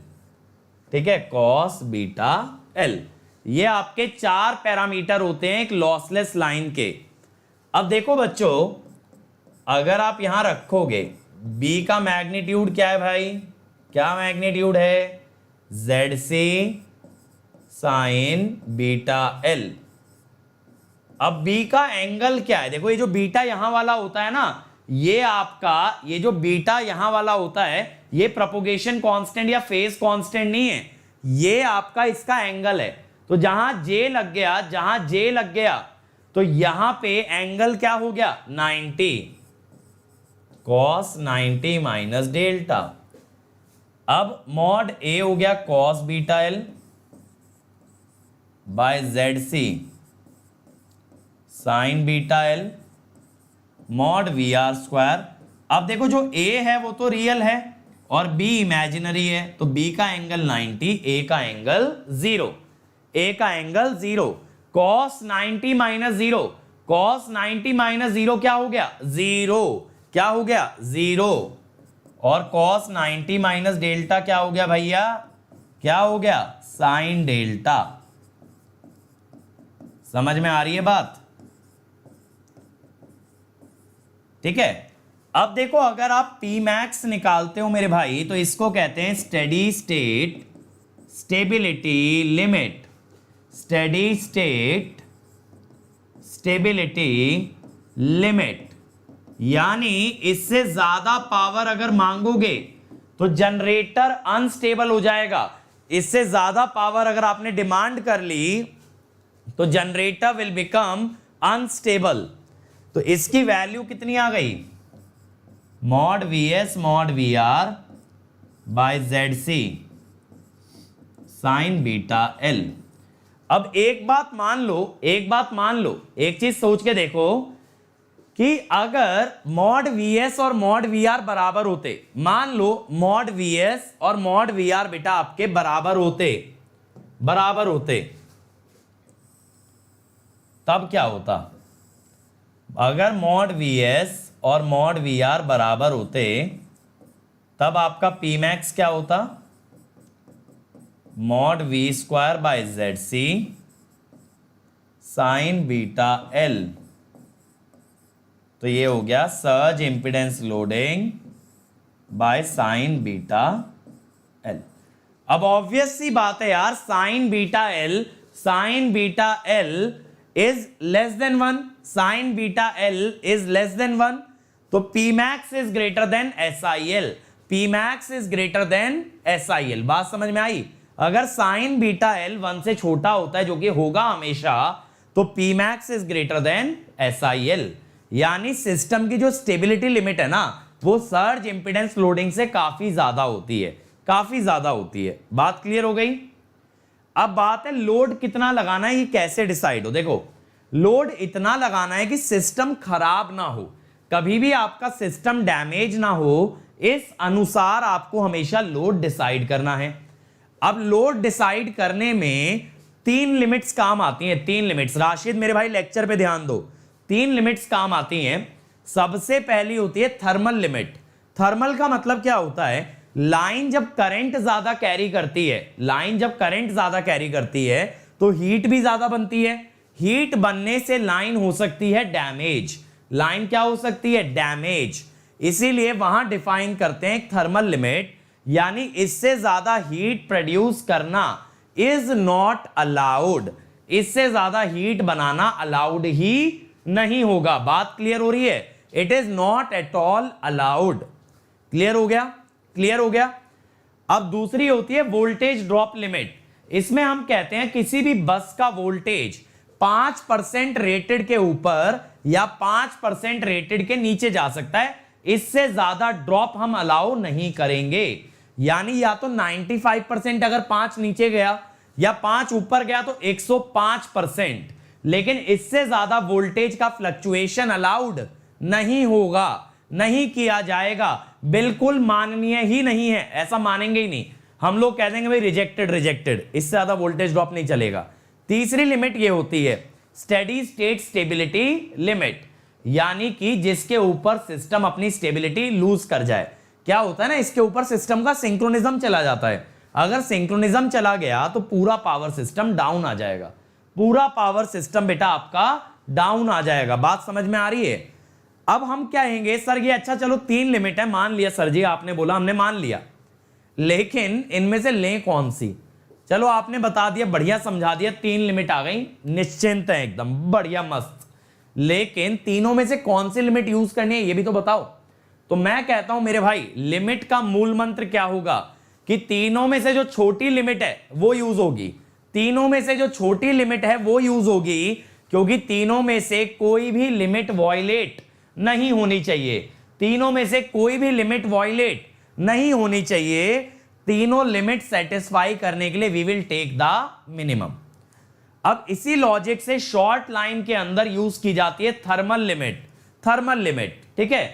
ठीक है, कॉस बीटा एल। ये आपके 4 पैरामीटर होते हैं एक लॉसलेस लाइन के। अब देखो बच्चों, अगर आप यहां रखोगे B का मैग्नीट्यूड क्या है भाई, क्या मैग्नीट्यूड है, ZC साइन बीटा एल। अब B का एंगल क्या है, देखो ये जो बीटा यहां वाला होता है ना, ये आपका ये जो बीटा यहां वाला होता है, ये प्रोपोगेशन कांस्टेंट या फेज कांस्टेंट नहीं है, ये आपका इसका एंगल है। तो जहां J लग गया तो यहां पे एंगल क्या हो गया, 90, cos 90 माइनस डेल्टा। अब मॉड A हो गया cos beta L by ZC sine beta L mod VR square. अब देखो जो A है वो तो रियल है और B इमेजिनरी है, तो B का एंगल 90, A का एंगल 0, A का angle 0। cos 90 minus 0, cos 90 minus 0 क्या हो गया, 0, क्या हो गया, 0। और cos 90 माइनस डेल्टा क्या हो गया भैया, क्या हो गया, साइन डेल्टा। समझ में आ रही है बात, ठीक है। अब देखो, अगर आप P मैक्स निकालते हो मेरे भाई, तो इसको कहते हैं steady state stability limit, steady state stability limit. यानी इससे ज्यादा पावर अगर मांगोगे तो जनरेटर अनस्टेबल हो जाएगा। इससे ज्यादा पावर अगर आपने डिमांड कर ली तो जनरेटर विल बिकम अनस्टेबल। तो इसकी वैल्यू कितनी आ गई, mod VS mod VR by ZC sine beta एल। अब एक बात मान लो, एक चीज सोच के देखो कि अगर मॉड VS और मॉड VR बराबर होते, मान लो मॉड VS और मॉड VR बेटा आपके बराबर होते, तब क्या होता। अगर मॉड VS और मॉड VR बराबर होते तब आपका P मैक्स क्या होता, mod V square by ZC sine beta L. तो ये हो गया surge impedance loading by sine beta एल। अब ऑब्वियस सी बात है यार, sign beta L is less then 1, sign beta L is less then 1, तो P max is greater then SIL, P max is greater then SIL। बात समझ में आई। अगर साइन बीटा एल 1 से छोटा होता है, जो कि होगा हमेशा, तो P max is greater then SIL। यानी सिस्टम की जो स्टेबिलिटी लिमिट है ना, वो सर्ज इंपिडेंस लोडिंग से काफी ज्यादा होती है, बात क्लियर हो गई। अब बात है लोड कितना लगाना है, ये कैसे डिसाइड हो। देखो, लोड इतना लगाना है कि सिस्टम खराब ना हो, कभी भी आपका सिस्टम डैमेज ना हो, इस अनुसार आपको हमेशा लोड डिसाइड करना है। अब लोड डिसाइड करने में 3 लिमिट्स काम आती हैं, 3 लिमिट्स। राशिद मेरे भाई लेक्चर पे ध्यान दो, 3 लिमिट्स काम आती हैं। सबसे पहली होती है थर्मल लिमिट। थर्मल का मतलब क्या होता है, लाइन जब करंट ज्यादा कैरी करती है, तो हीट भी ज्यादा बनती है। हीट बनने से लाइन हो सकती है डैमेज, लाइन क्या हो सकती है, डैमेज। इसीलिए वहां डिफाइन करते हैं थर्मल लिमिट, यानी इससे ज्यादा हीट प्रोड्यूस करना इज नॉट अलाउड, इससे ज्यादा हीट बनाना अलाउड ही नहीं होगा। बात क्लियर हो रही है, it is not at all allowed. Clear हो गया। अब दूसरी होती है वोल्टेज ड्रॉप लिमिट। इसमें हम कहते हैं किसी भी बस का वोल्टेज 5% रेटेड के ऊपर या 5% रेटेड के नीचे जा सकता है, इससे ज्यादा ड्रॉप हम अलाउ नहीं करेंगे। यानी या तो 95% अगर 5 नीचे गया या 5 ऊपर गया तो 105%, लेकिन इससे ज्यादा वोल्टेज का फ्लक्चुएशन अलाउड नहीं होगा, नहीं किया जाएगा, बिल्कुल माननीय ही नहीं है, ऐसा मानेंगे ही नहीं। हम लोग कह देंगे भाई रिजेक्टेड रिजेक्टेड, इससे ज्यादा वोल्टेज ड्रॉप नहीं चलेगा। तीसरी लिमिट ये होती है स्टेडी स्टेट स्टेबिलिटी लिमिट, यानी कि जिसके ऊपर सिस्टम अपनी स्टेबिलिटी लूज कर जाए। क्या होता है ना, इसके ऊपर सिस्टम का सिंक्रोनिज्म चला जाता है। अगर सिंक्रोनिज्म चला गया तो पूरा पावर सिस्टम डाउन आ जाएगा, पूरा पावर सिस्टम बेटा आपका डाउन आ जाएगा। बात समझ में आ रही है? अब हम क्या कहेंगे सर ये अच्छा चलो 3 लिमिट है, मान लिया सर जी, आपने बोला हमने मान लिया, लेकिन इनमें से लें कौन सी? चलो आपने बता दिया, बढ़िया समझा दिया, 3 लिमिट आ गई, निश्चिंत है एकदम, बढ़िया मस्त। लेकिन तीनों में से कौन सी लिमिट यूज करनी है ये भी तो बताओ। तो मैं कहता हूं मेरे भाई लिमिट का मूल मंत्र क्या होगा कि तीनों में से जो छोटी लिमिट है वो यूज होगी, तीनों में से जो छोटी लिमिट है वो यूज होगी, क्योंकि तीनों में से कोई भी लिमिट वॉयलेट नहीं होनी चाहिए, तीनों में से कोई भी लिमिट वॉयलेट नहीं होनी चाहिए। तीनों लिमिट सेटिस्फाई करने के लिए we will take the minimum. अब इसी लॉजिक से शॉर्ट लाइन के अंदर यूज की जाती है थर्मल लिमिट। थर्मल लिमिट, ठीक है,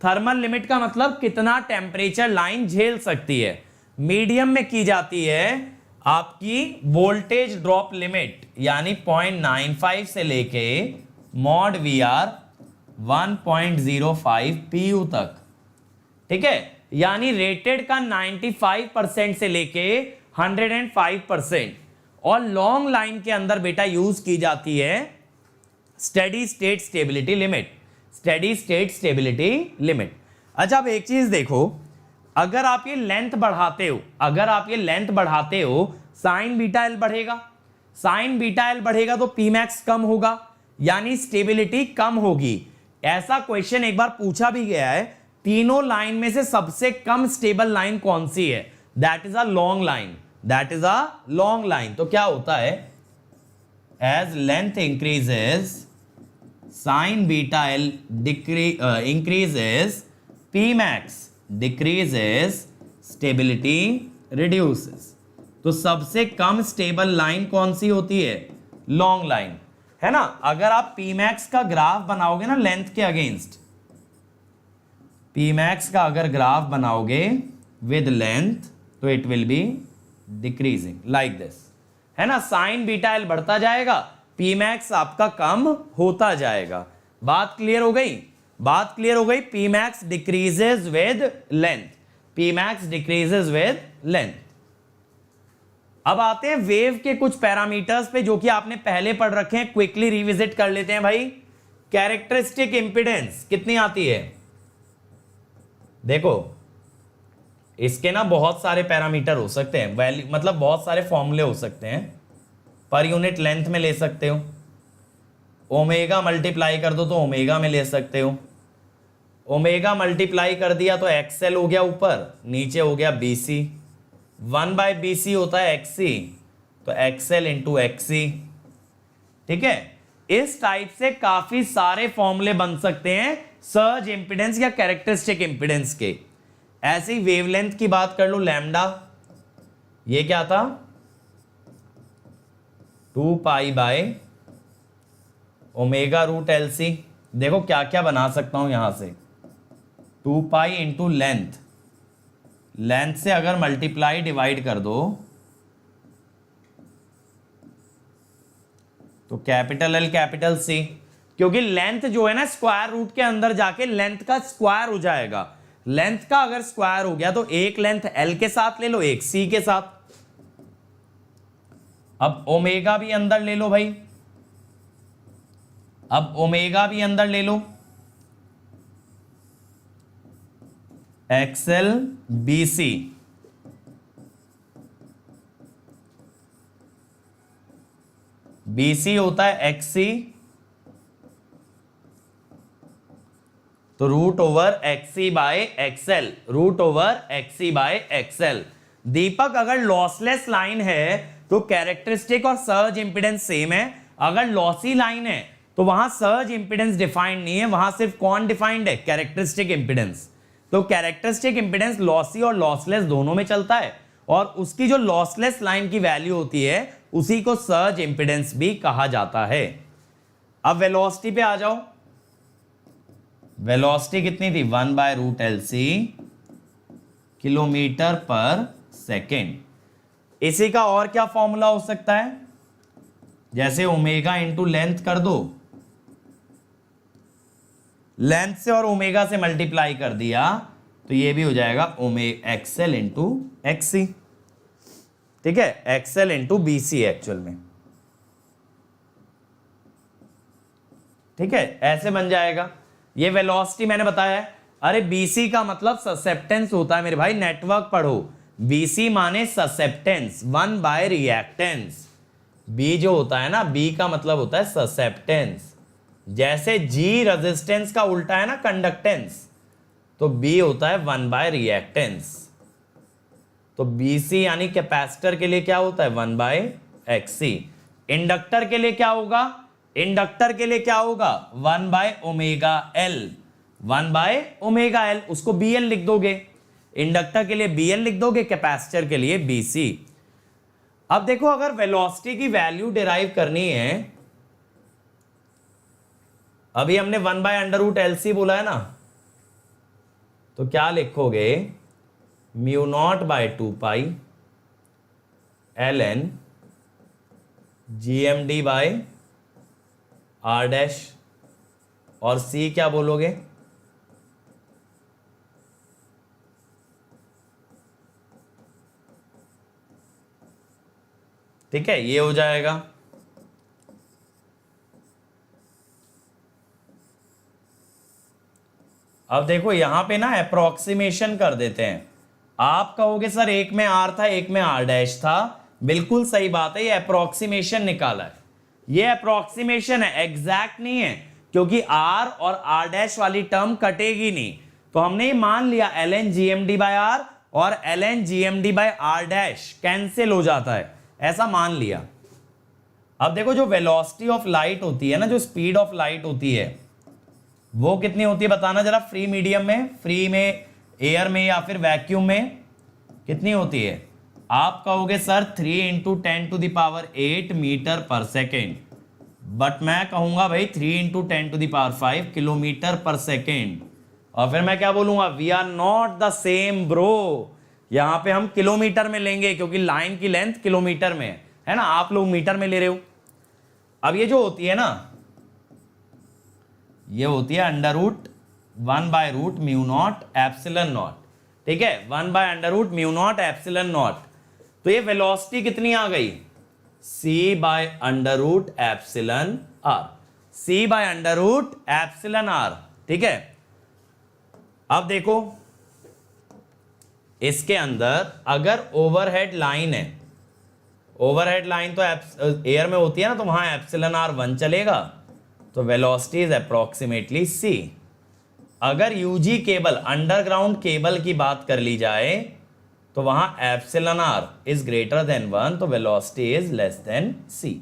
थर्मल लिमिट का मतलब कितना टेम्परेचर लाइन झेल सकती है। मीडियम में की जाती है आपकी वोल्टेज ड्रॉप लिमिट, यानी 0.95 से लेके मॉड VR 1.05 PU तक, ठीक है, यानी रेटेड का 95% से लेके 105%। और लॉन्ग लाइन के अंदर बेटा यूज की जाती है steady state stability limit, steady state stability limit. अच्छा अब एक चीज देखो, अगर आप ये लेंथ बढ़ाते हो, अगर आप ये लेंथ बढ़ाते हो, साइन बीटा एल बढ़ेगा, साइन बीटा एल बढ़ेगा तो पी मैक्स कम होगा, यानी स्टेबिलिटी कम होगी। ऐसा क्वेश्चन एक बार पूछा भी गया है, तीनों लाइन में से सबसे कम स्टेबल लाइन कौन सी है? That is a long line, that is a long line. तो क्या होता है, as length increases sine beta L increases, P max decreases, stability reduces. तो सबसे कम स्टेबल लाइन कौन सी होती है? लॉन्ग लाइन, है ना। अगर आप पी मैक्स का ग्राफ बनाओगे ना लेंथ के अगेंस्ट, पी मैक्स का अगर ग्राफ बनाओगे विद लेंथ तो it will be decreasing like this, है ना। साइन बीटा एल बढ़ता जाएगा, पी मैक्स आपका कम होता जाएगा। बात क्लियर हो गई? बात क्लियर हो गई। P max decreases with length, P max decreases with length. अब आते हैं वेव के कुछ पैरामीटर्स पे जो कि आपने पहले पढ़ रखे हैं, क्विकली रिविजिट कर लेते हैं भाई। कैरेक्टरिस्टिक इंपीडेंस कितनी आती है? देखो इसके ना बहुत सारे पैरामीटर हो सकते हैं, वैल्यू मतलब बहुत सारे फॉर्मूले हो सकते हैं। पर यूनिट लेंथ में ले सकते हो, ओमेगा मल्टीप्लाई कर दो तो ओमेगा में ले सकते हो, ओमेगा मल्टीप्लाई कर दिया तो एक्सएल हो गया ऊपर, नीचे हो गया BC, 1/BC होता है XC, तो XL इंटू XC, ठीक है। इस टाइप से काफी सारे फॉर्मूले बन सकते हैं सर्ज इंपीडेंस या कैरेक्टरिस्टिक इंपीडेंस के। ऐसी वेवलेंथ की बात कर लो, लैम्डा, ये क्या था 2π/ω √LC। देखो क्या क्या बना सकता हूं यहां से, 2π इंटू लेंथ, लेंथ से अगर मल्टीप्लाई डिवाइड कर दो तो कैपिटल L कैपिटल C, क्योंकि लेंथ जो है ना स्क्वायर रूट के अंदर जाके लेंथ का स्क्वायर हो जाएगा। लेंथ का अगर स्क्वायर हो गया तो एक लेंथ L के साथ ले लो, एक C के साथ। अब ओमेगा भी अंदर ले लो भाई, अब ओमेगा भी अंदर ले लो, XL BC, BC होता है XC, तो root over XC/XL, root over XC/XL। Deepak अगर लॉसलेस लाइन है तो कैरेक्टरिस्टिक और सर्ज इंपीडेंस सेम है, अगर लॉसी लाइन है तो वहां सर्ज इंपीडेंस डिफाइंड नहीं है, वहां सिर्फ कौन डिफाइंड है? Characteristic impedance. तो कैरेक्टरिस्टिक इंपीडेंस लॉसी और लॉसलेस दोनों में चलता है, और उसकी जो लॉसलेस लाइन की वैल्यू होती है उसी को सर्ज इंपीडेंस भी कहा जाता है। अब वेलोसिटी पे आ जाओ। वेलोसिटी कितनी थी? 1/√LC किलोमीटर पर सेकेंड। इसी का और क्या फॉर्मूला हो सकता है? जैसे ओमेगा इंटू लेंथ कर दो, लेंथ से और ओमेगा से मल्टीप्लाई कर दिया तो ये भी हो जाएगा XL इंटू XC। ठीक है, XL इंटू BC एक्चुअल में। ठीक है, ऐसे बन जाएगा। ये वेलोसिटी मैंने बताया है। अरे BC का मतलब ससेप्टेंस होता है मेरे भाई, नेटवर्क पढ़ो। BC माने ससेप्टेंस, 1/रिएक्टेंस। B जो होता है ना, B का मतलब होता है ससेप्टेंस। जैसे G रेजिस्टेंस का उल्टा है ना, कंडक्टेंस, तो B होता है 1/रिएक्टेंस। तो BC यानी कैपेसिटर के लिए क्या होता है? 1/XC। इंडक्टर के लिए क्या होगा? इंडक्टर के लिए क्या होगा? 1/ωL। 1/ωL, उसको BL लिख दोगे। इंडक्टर के लिए BL लिख दोगे, कैपेसिटर के लिए BC। अब देखो, अगर वेलोसिटी की वैल्यू डिराइव करनी है, अभी हमने 1/√LC बोला है ना, तो क्या लिखोगे? μ0/2π ln GMD/R डैश, और C क्या बोलोगे? ठीक है, ये हो जाएगा। अब देखो यहां पे ना अप्रोक्सीमेशन कर देते हैं। आप कहोगे सर एक में R था एक में R डैश था, बिल्कुल सही बात है, ये अप्रोक्सीमेशन निकाला है। ये अप्रोक्सीमेशन है, एग्जैक्ट नहीं है, क्योंकि R और R डैश वाली टर्म कटेगी नहीं। तो हमने ये मान लिया ln GMD/R और ln GMD/R डैश कैंसिल हो जाता है, ऐसा मान लिया। अब देखो, जो वेलोसिटी ऑफ लाइट होती है ना, जो स्पीड ऑफ लाइट होती है, वो कितनी होती है बताना जरा। फ्री मीडियम में, फ्री में, एयर में या फिर वैक्यूम में कितनी होती है? आप कहोगे सर 3 × 10⁸ मीटर पर सेकेंड, बट मैं कहूंगा भाई 3 × 10⁵ किलोमीटर पर सेकेंड। और फिर मैं क्या बोलूंगा? We are not the same bro. यहां पे हम किलोमीटर में लेंगे क्योंकि लाइन की लेंथ किलोमीटर में है ना, आप लोग मीटर में ले रहे हो। अब ये जो होती है ना, ये होती है √1/√μ0ε0। ठीक है, 1/√μ0ε0। तो ये वेलोसिटी कितनी आ गई? C/√εr। C/√εr। ठीक है, अब देखो इसके अंदर अगर ओवरहेड लाइन है, ओवरहेड लाइन तो एयर में होती है ना, तो वहां εr1 चलेगा, तो वेलोसिटी इज अप्रोक्सीमेटली C। अगर यूजी केबल, अंडरग्राउंड केबल की बात कर ली जाए, तो वहां εr इज ग्रेटर देन 1, तो velocity is less then C।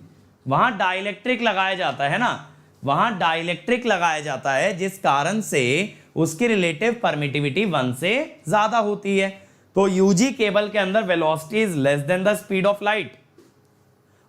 वहां डाइलेक्ट्रिक लगाया जाता है ना, वहां डाइलेक्ट्रिक लगाया जाता है, जिस कारण से उसकी रिलेटिव परमिटिविटी 1 से ज्यादा होती है। तो यूजी केबल के अंदर velocity is less than the speed of light,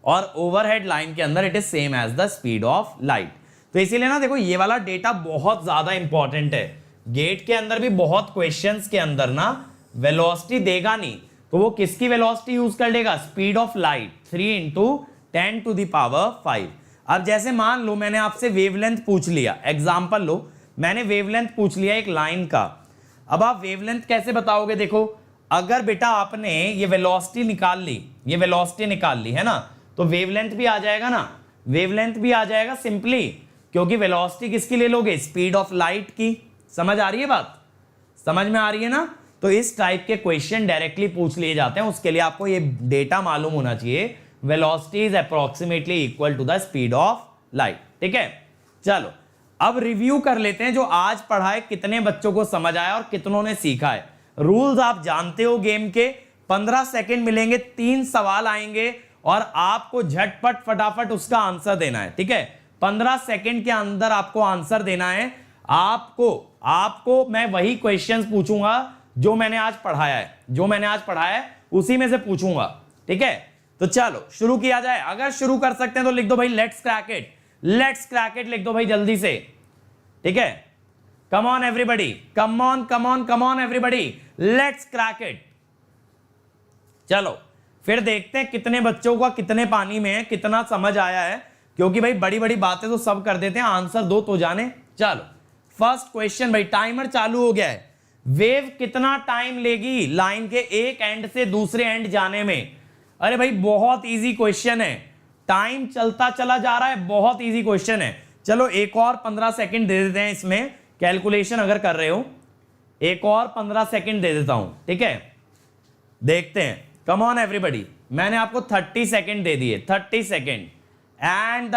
और ओवरहेड लाइन के अंदर it is same as the speed of light. तो इसीलिए ना देखो, ये वाला डेटा बहुत ज्यादा इंपॉर्टेंट है। गेट के अंदर भी बहुत क्वेश्चंस के अंदर ना वेलोसिटी देगा नहीं, तो वो किसकी वेलोसिटी यूज कर लेगा? Speed of light, 3 × 10⁵। अब जैसे मान लो मैंने आपसे वेवलेंथ पूछ लिया, एग्जांपल लो, मैंने वेवलेंथ पूछ लिया एक लाइन का। अब आप वेवलेंथ कैसे बताओगे? देखो, अगर बेटा आपने ये वेलोसिटी निकाल ली, ये वेलोसिटी निकाल ली है ना, तो वेवलेंथ भी आ जाएगा ना, वेवलेंथ भी आ जाएगा सिंपली, क्योंकि वेलोसिटी किसकी ले लोगे? स्पीड ऑफ लाइट की। समझ आ रही है बात? समझ में आ रही है ना? तो इस टाइप के क्वेश्चन डायरेक्टली पूछ लिए जाते हैं, उसके लिए आपको ये डेटा मालूम होना चाहिए। Velocity is approximately equal to the speed of light. ठीक है, चलो अब रिव्यू कर लेते हैं जो आज पढ़ा है, कितने बच्चों को समझ आया और कितनों ने सीखा है। रूल्स आप जानते हो गेम के। 15 सेकंड मिलेंगे, 3 सवाल आएंगे और आपको झटपट फटाफट उसका आंसर देना है। ठीक है, 15 सेकंड के अंदर आपको आंसर देना है। आपको मैं वही क्वेश्चंस पूछूंगा जो मैंने आज पढ़ाया है उसी में से पूछूंगा, ठीक है। तो चलो शुरू किया जाए। अगर शुरू कर सकते हैं तो लिख दो भाई लेट्स क्रैक इट लिख दो भाई जल्दी से, ठीक है। Come on everybody, come on everybody, let's crack it. चलो फिर देखते हैं कितने बच्चों का कितने पानी में है, कितना समझ आया है, क्योंकि भाई बड़ी बड़ी बातें तो सब कर देते हैं, आंसर दो तो जाने। चलो फर्स्ट क्वेश्चन भाई, टाइमर चालू हो गया है। वेव कितना टाइम लेगी लाइन के एक एंड से दूसरे एंड जाने में? अरे भाई बहुत इजी क्वेश्चन है, टाइम चलता चला जा रहा है, बहुत इजी क्वेश्चन है। चलो एक और 15 सेकंड दे देते हैं इसमें, कैलकुलेशन अगर कर रहे हो एक और 15 सेकंड दे देता हूं, ठीक है। देखते हैं, कम ऑन एवरीबॉडी, मैंने आपको 30 सेकंड दे दिए, 30 second and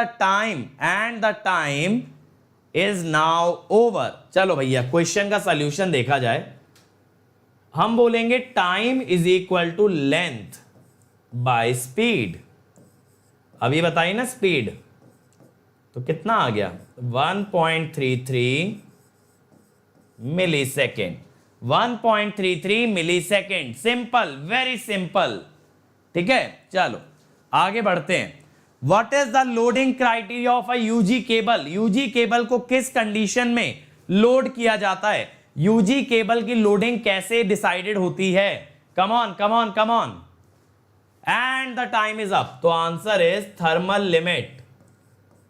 the time is now over. चलो भैया क्वेश्चन का सॉल्यूशन देखा जाए। हम बोलेंगे time is equal to length by speed. अभी बताइए ना स्पीड, तो कितना आ गया 1.33 millisecond, 1.33 millisecond. Simple, very simple, ठीक है। चलो आगे बढ़ते हैं। What is the loading criteria of a UG cable? UG cable को किस कंडीशन में लोड किया जाता है? यूजी केबल की लोडिंग कैसे डिसाइडेड होती है? Come on and the time is up. तो answer is thermal limit.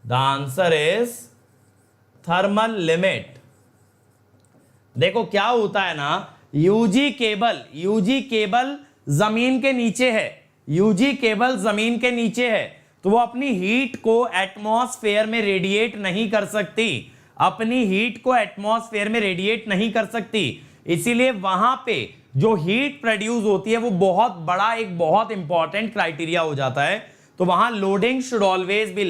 The answer is thermal limit. देखो क्या होता है ना, यूजी केबल जमीन के नीचे है, यूजी केबल जमीन के नीचे है, तो वो अपनी हीट को एटमॉस्फेयर में रेडिएट नहीं कर सकती, अपनी हीट को एटमॉस्फेयर में रेडिएट नहीं कर सकती। इसीलिए वहां पे जो हीट प्रोड्यूस होती है वो बहुत बड़ा, एक बहुत इंपॉर्टेंट क्राइटेरिया हो जाता है। तो वहां loading should always be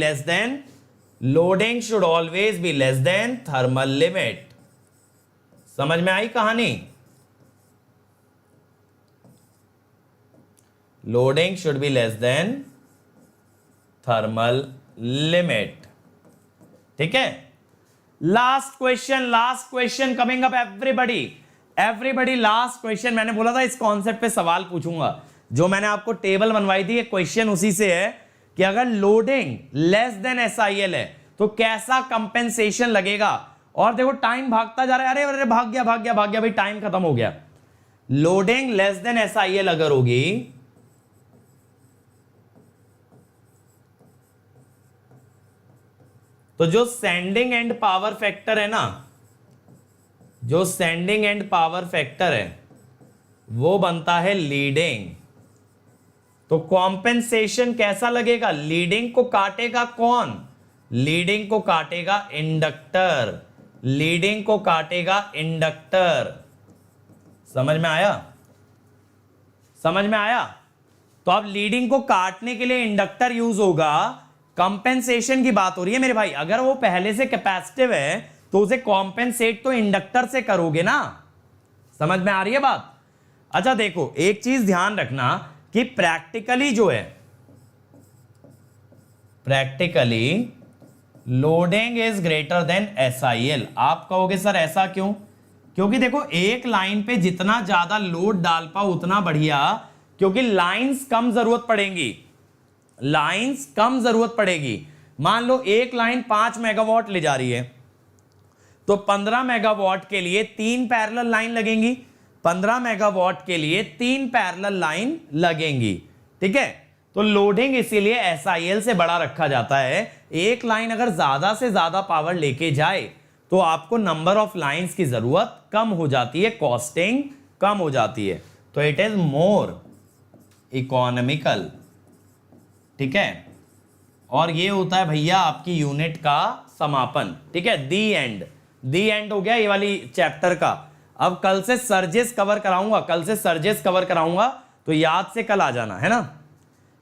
less than thermal limit. समझ में आई कहानी? Loading should be less than thermal limit, ठीक है। Last question coming up everybody, last question. मैंने बोला था इस कॉन्सेप्ट पे सवाल पूछूंगा, जो मैंने आपको टेबल बनवाई थी, क्वेश्चन उसी से है कि अगर लोडिंग लेस देन SIL है तो कैसा कंपेंसेशन लगेगा। और देखो टाइम भागता जा रहा है, अरे भाग गया भाई, टाइम खत्म हो गया। लोडिंग लेस देन SIL अगर होगी तो जो सेंडिंग एंड पावर फैक्टर है ना, वो बनता है लीडिंग। तो कॉम्पेंसेशन कैसा लगेगा? लीडिंग को काटेगा कौन? लीडिंग को काटेगा इंडक्टर। समझ में आया? तो अब लीडिंग को काटने के लिए इंडक्टर यूज होगा। कंपेंसेशन की बात हो रही है मेरे भाई, अगर वो पहले से कैपेसिटिव है तो उसे कॉम्पेंसेट तो इंडक्टर से करोगे ना। समझ में आ रही है बात? अच्छा देखो एक चीज ध्यान रखना कि practically loading is greater then SIL। आप कहोगे सर ऐसा क्यों? क्योंकि देखो एक लाइन पे जितना ज्यादा लोड डाल पाओ उतना बढ़िया, क्योंकि लाइंस कम जरूरत पड़ेगी। मान लो एक लाइन 5 मेगावाट ले जा रही है, तो 15 मेगावाट के लिए 3 पैरेलल लाइन लगेंगी, 15 मेगावाट के लिए 3 पैरेलल लाइन लगेंगी, ठीक है। तो लोडिंग इसीलिए SIL से बड़ा रखा जाता है। एक लाइन अगर ज्यादा से ज्यादा पावर लेके जाए तो आपको नंबर ऑफ लाइंस की जरूरत कम हो जाती है, कॉस्टिंग कम हो जाती है, तो इट इज मोर इकोनॉमिकल, ठीक है। और ये होता है भैया आपकी यूनिट का समापन, ठीक है। दी एंड हो गया ये वाली चैप्टर का। अब कल से सर्जेस कवर कराऊंगा, तो याद से कल आ जाना है ना।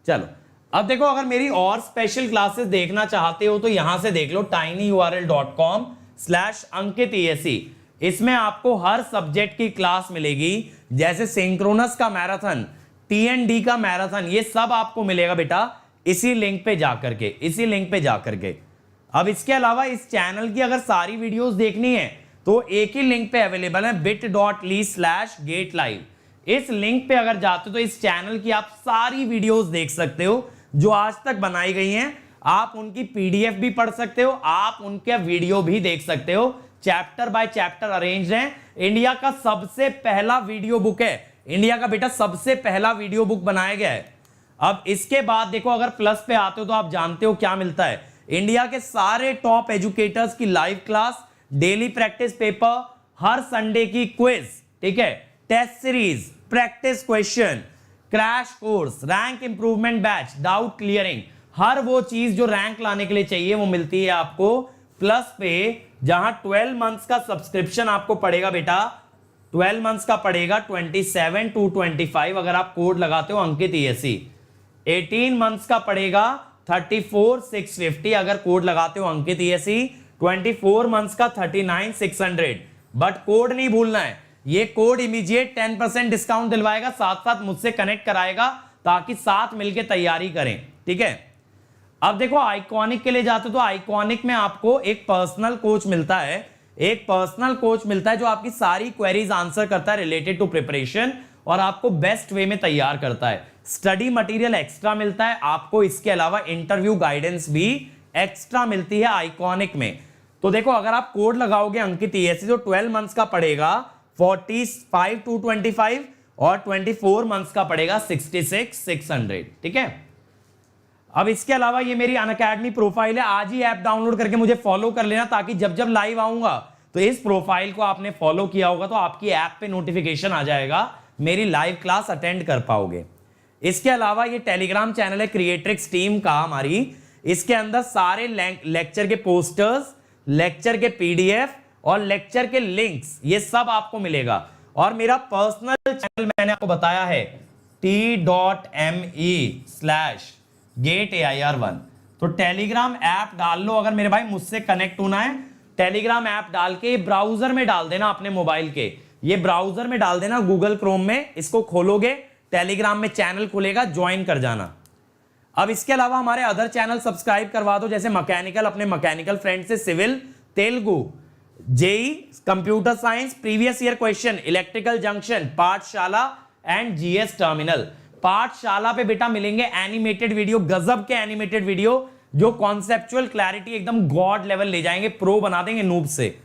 चलो अब देखो, अगर मेरी और स्पेशल क्लासेस देखना चाहते हो तो यहां से देख लो tinyurl.com/ankit ESE। इसमें आपको हर सब्जेक्ट की क्लास मिलेगी, जैसे सिंक्रोनस का मैराथन, TND का मैराथन, ये सब आपको मिलेगा बेटा इसी लिंक पे जाकर के। अब इसके अलावा इस चैनल की अगर सारी वीडियोस देखनी है तो एक ही लिंक पे अवेलेबल है bit.ly/getlive। इस लिंक पे अगर जाते हो तो इस चैनल की आप सारी वीडियोस देख सकते हो जो आज तक बनाई गई हैं। आप उनकी पीडीएफ भी पढ़ सकते हो, आप उनके वीडियो भी देख सकते हो, चैप्टर बाय चैप्टर अरेंज हैं। इंडिया का सबसे पहला वीडियो बुक है, इंडिया का बेटा सबसे पहला वीडियो बुक बनाया गया है। अब इसके बाद देखो अगर प्लस पे आते हो तो आप जानते हो क्या मिलता है, इंडिया के सारे टॉप एजुकेटर्स की live class, daily practice paper, हर संडे की क्विज, ठीक है, test series, practice question, crash course, rank improvement batch, doubt clearing, हर वो चीज जो रैंक लाने के लिए चाहिए वो मिलती है आपको प्लस पे, जहां 12 मंथ्स का सब्सक्रिप्शन आपको पड़ेगा बेटा, 12 मंथ्स का पड़ेगा 27,225 अगर आप कोड लगाते हो अंकित ESE। 18 मंथ्स का पड़ेगा 34,650 अगर कोड लगाते हो अंकित ESE। 24 मंथ्स का 39,600। बट कोड नहीं भूलना है, ये कोड इमीडिएट 10% डिस्काउंट दिलवाएगा, साथ साथ मुझसे कनेक्ट कराएगा ताकि साथ मिलकर तैयारी करें, ठीक है। अब देखो आइकॉनिक के लिए जाते हो तो आइकॉनिक में आपको एक पर्सनल कोच मिलता है, एक पर्सनल कोच मिलता है जो आपकी सारी क्वेरीज आंसर करता है रिलेटेड टू प्रिपरेशन और आपको बेस्ट वे में तैयार करता है। स्टडी मटेरियल एक्स्ट्रा मिलता है आपको, इसके अलावा इंटरव्यू गाइडेंस भी एक्स्ट्रा मिलती है आइकॉनिक में। तो देखो अगर आप कोड लगाओगे अंकित ESE तो 12 मंथ्स का पड़ेगा 45,225 और 24 मंथ्स का पड़ेगा 66,600, ठीक है। अब इसके अलावा ये मेरी अनअकैडमी प्रोफाइल है, आज ही ऐप डाउनलोड करके मुझे फॉलो कर लेना ताकि जब जब लाइव आऊंगा तो इस प्रोफाइल को आपने फॉलो किया होगा तो आपकी ऐप पे नोटिफिकेशन आ जाएगा, मेरी लाइव क्लास अटेंड कर पाओगे। इसके अलावा ये टेलीग्राम चैनल है क्रिएट्रिक्स टीम का हमारी, इसके अंदर सारे लेक्चर के पोस्टर्स, लेक्चर के PDF और लेक्चर के लिंक्स ये सब आपको मिलेगा। और मेरा पर्सनल चैनल मैंने आपको बताया है t.me/GetAIR1। तो टेलीग्राम ऐप डाल लो अगर मेरे भाई मुझसे कनेक्ट होना है, टेलीग्राम ऐप डाल के ब्राउजर में डाल देना अपने मोबाइल के, ये ब्राउजर में डाल देना गूगल क्रोम में, इसको खोलोगे टेलीग्राम में चैनल खुलेगा, ज्वाइन कर जाना। अब इसके अलावा हमारे अदर चैनल सब्सक्राइब करवा दो, जैसे मैकेनिकल, अपने मैकेनिकल फ्रेंड से civil, Telugu, JE, computer science, previous year question, electrical junction, Pathshala and GS terminal. Pathshala पे बेटा मिलेंगे एनिमेटेड वीडियो, गजब के एनिमेटेड वीडियो जो कॉन्सेप्चुअल क्लैरिटी एकदम गॉड लेवल ले जाएंगे, प्रो बना देंगे नूब से।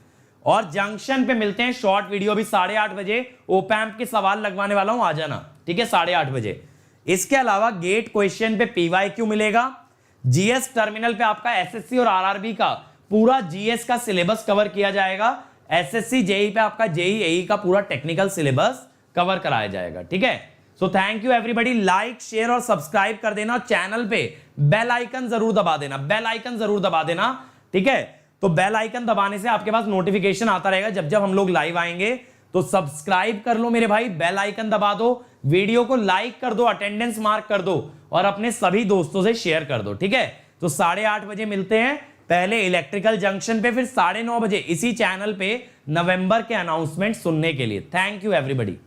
और जंक्शन पे मिलते हैं शॉर्ट वीडियो, भी 8:30 बजे ओपैम्प के सवाल लगवाने वाला हूं, आ जाना, ठीक है, 8:30 बजे। इसके अलावा गेट क्वेश्चन पे PYQ मिलेगा, GS टर्मिनल पे आपका SSC और RRB का पूरा GS का सिलेबस कवर किया जाएगा, SSC JEE पे आपका JEE AE का पूरा टेक्निकल सिलेबस कवर कराया जाएगा, ठीक है। So thank you everybody, like share और सब्सक्राइब कर देना, चैनल पे बेल आइकन जरूर दबा देना, बेल आइकन जरूर दबा देना, ठीक है। तो बेल आइकन दबाने से आपके पास नोटिफिकेशन आता रहेगा जब जब हम लोग लाइव आएंगे। तो सब्सक्राइब कर लो मेरे भाई, बेल आइकन दबा दो, वीडियो को लाइक कर दो, अटेंडेंस मार्क कर दो और अपने सभी दोस्तों से शेयर कर दो, ठीक है। तो 8:30 बजे मिलते हैं, पहले इलेक्ट्रिकल जंक्शन पे, फिर 9:30 बजे इसी चैनल पे नवंबर के अनाउंसमेंट सुनने के लिए। Thank you everybody.